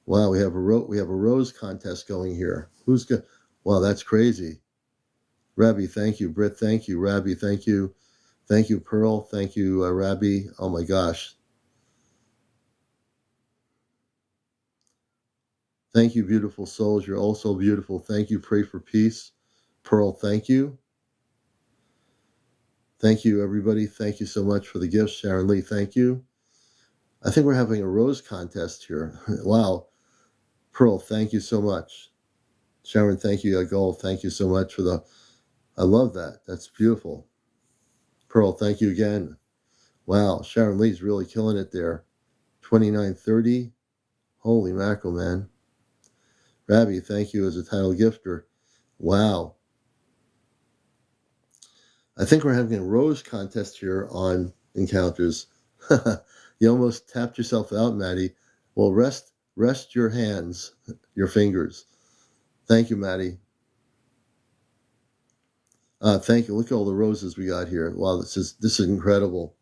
Wow, we have a rose contest going here. Who's good? Wow, that's crazy. Rabbi, thank you. Britt, thank you. Rabbi, thank you. Thank you, Pearl. Thank you, Rabbi. Oh my gosh. Thank you, beautiful souls. You're also beautiful. Thank you. Pray for peace. Pearl, thank you. Thank you, everybody. Thank you so much for the gifts. Sharon Lee, thank you. I think we're having a rose contest here. Wow. Pearl, thank you so much. Sharon, thank you. Gold, thank you so much I love that. That's beautiful. Pearl, thank you again. Wow. Sharon Lee's really killing it there. 2930. Holy mackerel, man. Rabbi, thank you as a title gifter. Wow. I think we're having a rose contest here on Encounters. You almost tapped yourself out, Maddie. Well, rest your hands, your fingers. Thank you, Maddie. Thank you. Look at all the roses we got here. Wow, this is incredible.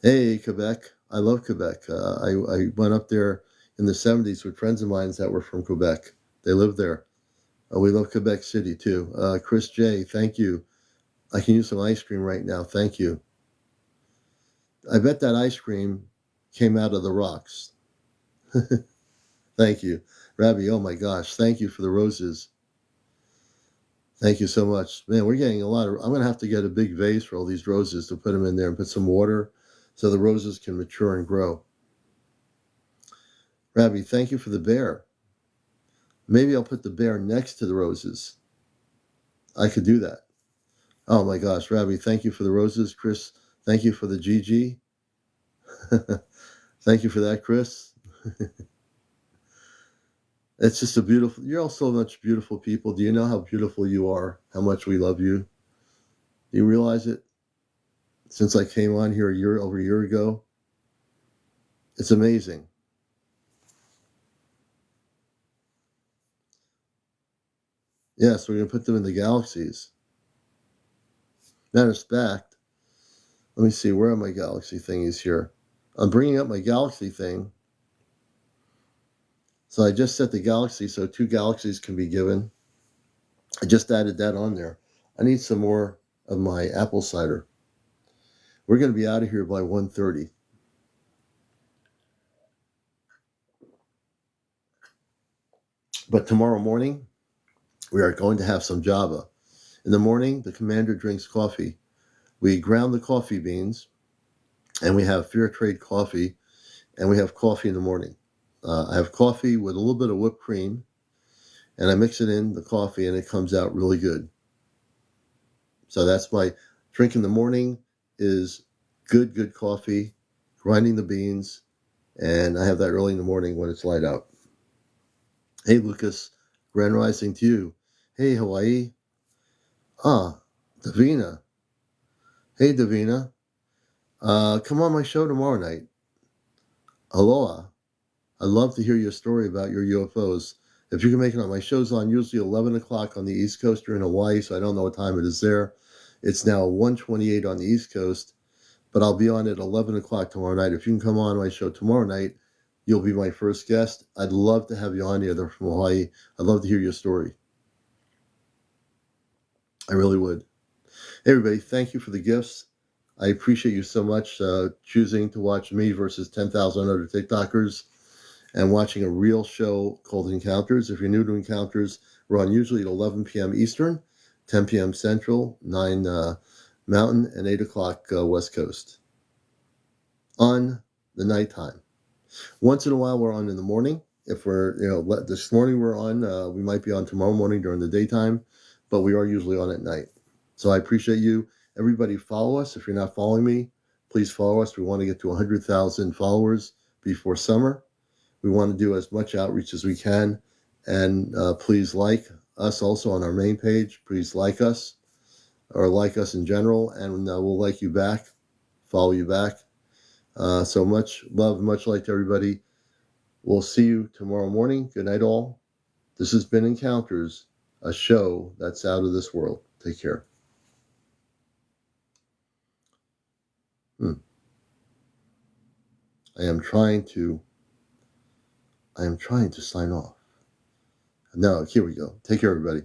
Hey, Quebec. I love Quebec. I went up there in the 70s with friends of mine that were from Quebec. They lived there. We love Quebec City, too. Chris J., thank you. I can use some ice cream right now. Thank you. I bet that ice cream came out of the rocks. Thank you. Rabbi, oh my gosh. Thank you for the roses. Thank you so much. Man, we're getting a lot I'm going to have to get a big vase for all these roses to put them in there and put some water so the roses can mature and grow. Rabbi, thank you for the bear. Maybe I'll put the bear next to the roses. I could do that. Oh my gosh, Rabbi, thank you for the roses. Chris, thank you for the GG. Thank you for that, Chris. It's just a beautiful, you're all so much beautiful people. Do you know how beautiful you are? How much we love you? Do you realize it? Since I came on here over a year ago, it's amazing. Yes, we're going to put them in the galaxies. Matter of fact, let me see, where are my galaxy thingies here? I'm bringing up my galaxy thing. So I just set the galaxy so 2 galaxies can be given. I just added that on there. I need some more of my apple cider. We're going to be out of here by 1:30. But tomorrow morning, we are going to have some Java. In the morning, the commander drinks coffee. We ground the coffee beans, and we have fair trade coffee, and we have coffee in the morning. I have coffee with a little bit of whipped cream, and I mix it in the coffee, and it comes out really good. So that's my drink in the morning is good coffee, grinding the beans, and I have that early in the morning when it's light out. Hey, Lucas, grand rising to you. Hey, Hawaii. Ah, Davina. Hey, Davina. Come on my show tomorrow night. Aloha. I'd love to hear your story about your UFOs. If you can make it on, my show's on usually 11 o'clock on the East Coast. You're in Hawaii, so I don't know what time it is there. It's now 1:28 on the East Coast, but I'll be on at 11 o'clock tomorrow night. If you can come on my show tomorrow night, you'll be my first guest. I'd love to have you on here. They're from Hawaii. I'd love to hear your story. I really would. Hey, everybody, thank you for the gifts. I appreciate you so much choosing to watch me versus 10,000 other TikTokers and watching a real show called Encounters. If you're new to Encounters, we're on usually at 11 p.m. Eastern, 10 p.m. Central, 9 Mountain, and 8 o'clock West Coast on the nighttime. Once in a while, we're on in the morning. If we're, this morning we're on, we might be on tomorrow morning during the daytime, but we are usually on at night. So I appreciate you. Everybody follow us. If you're not following me, please follow us. We want to get to 100,000 followers before summer. We want to do as much outreach as we can. And please like us also on our main page. Please like us or like us in general, and we'll like you back, follow you back. So much love, much light to everybody. We'll see you tomorrow morning. Good night, all. This has been Encounters, a show that's out of this world. Take care. I am trying to sign off. No, here we go. Take care, everybody.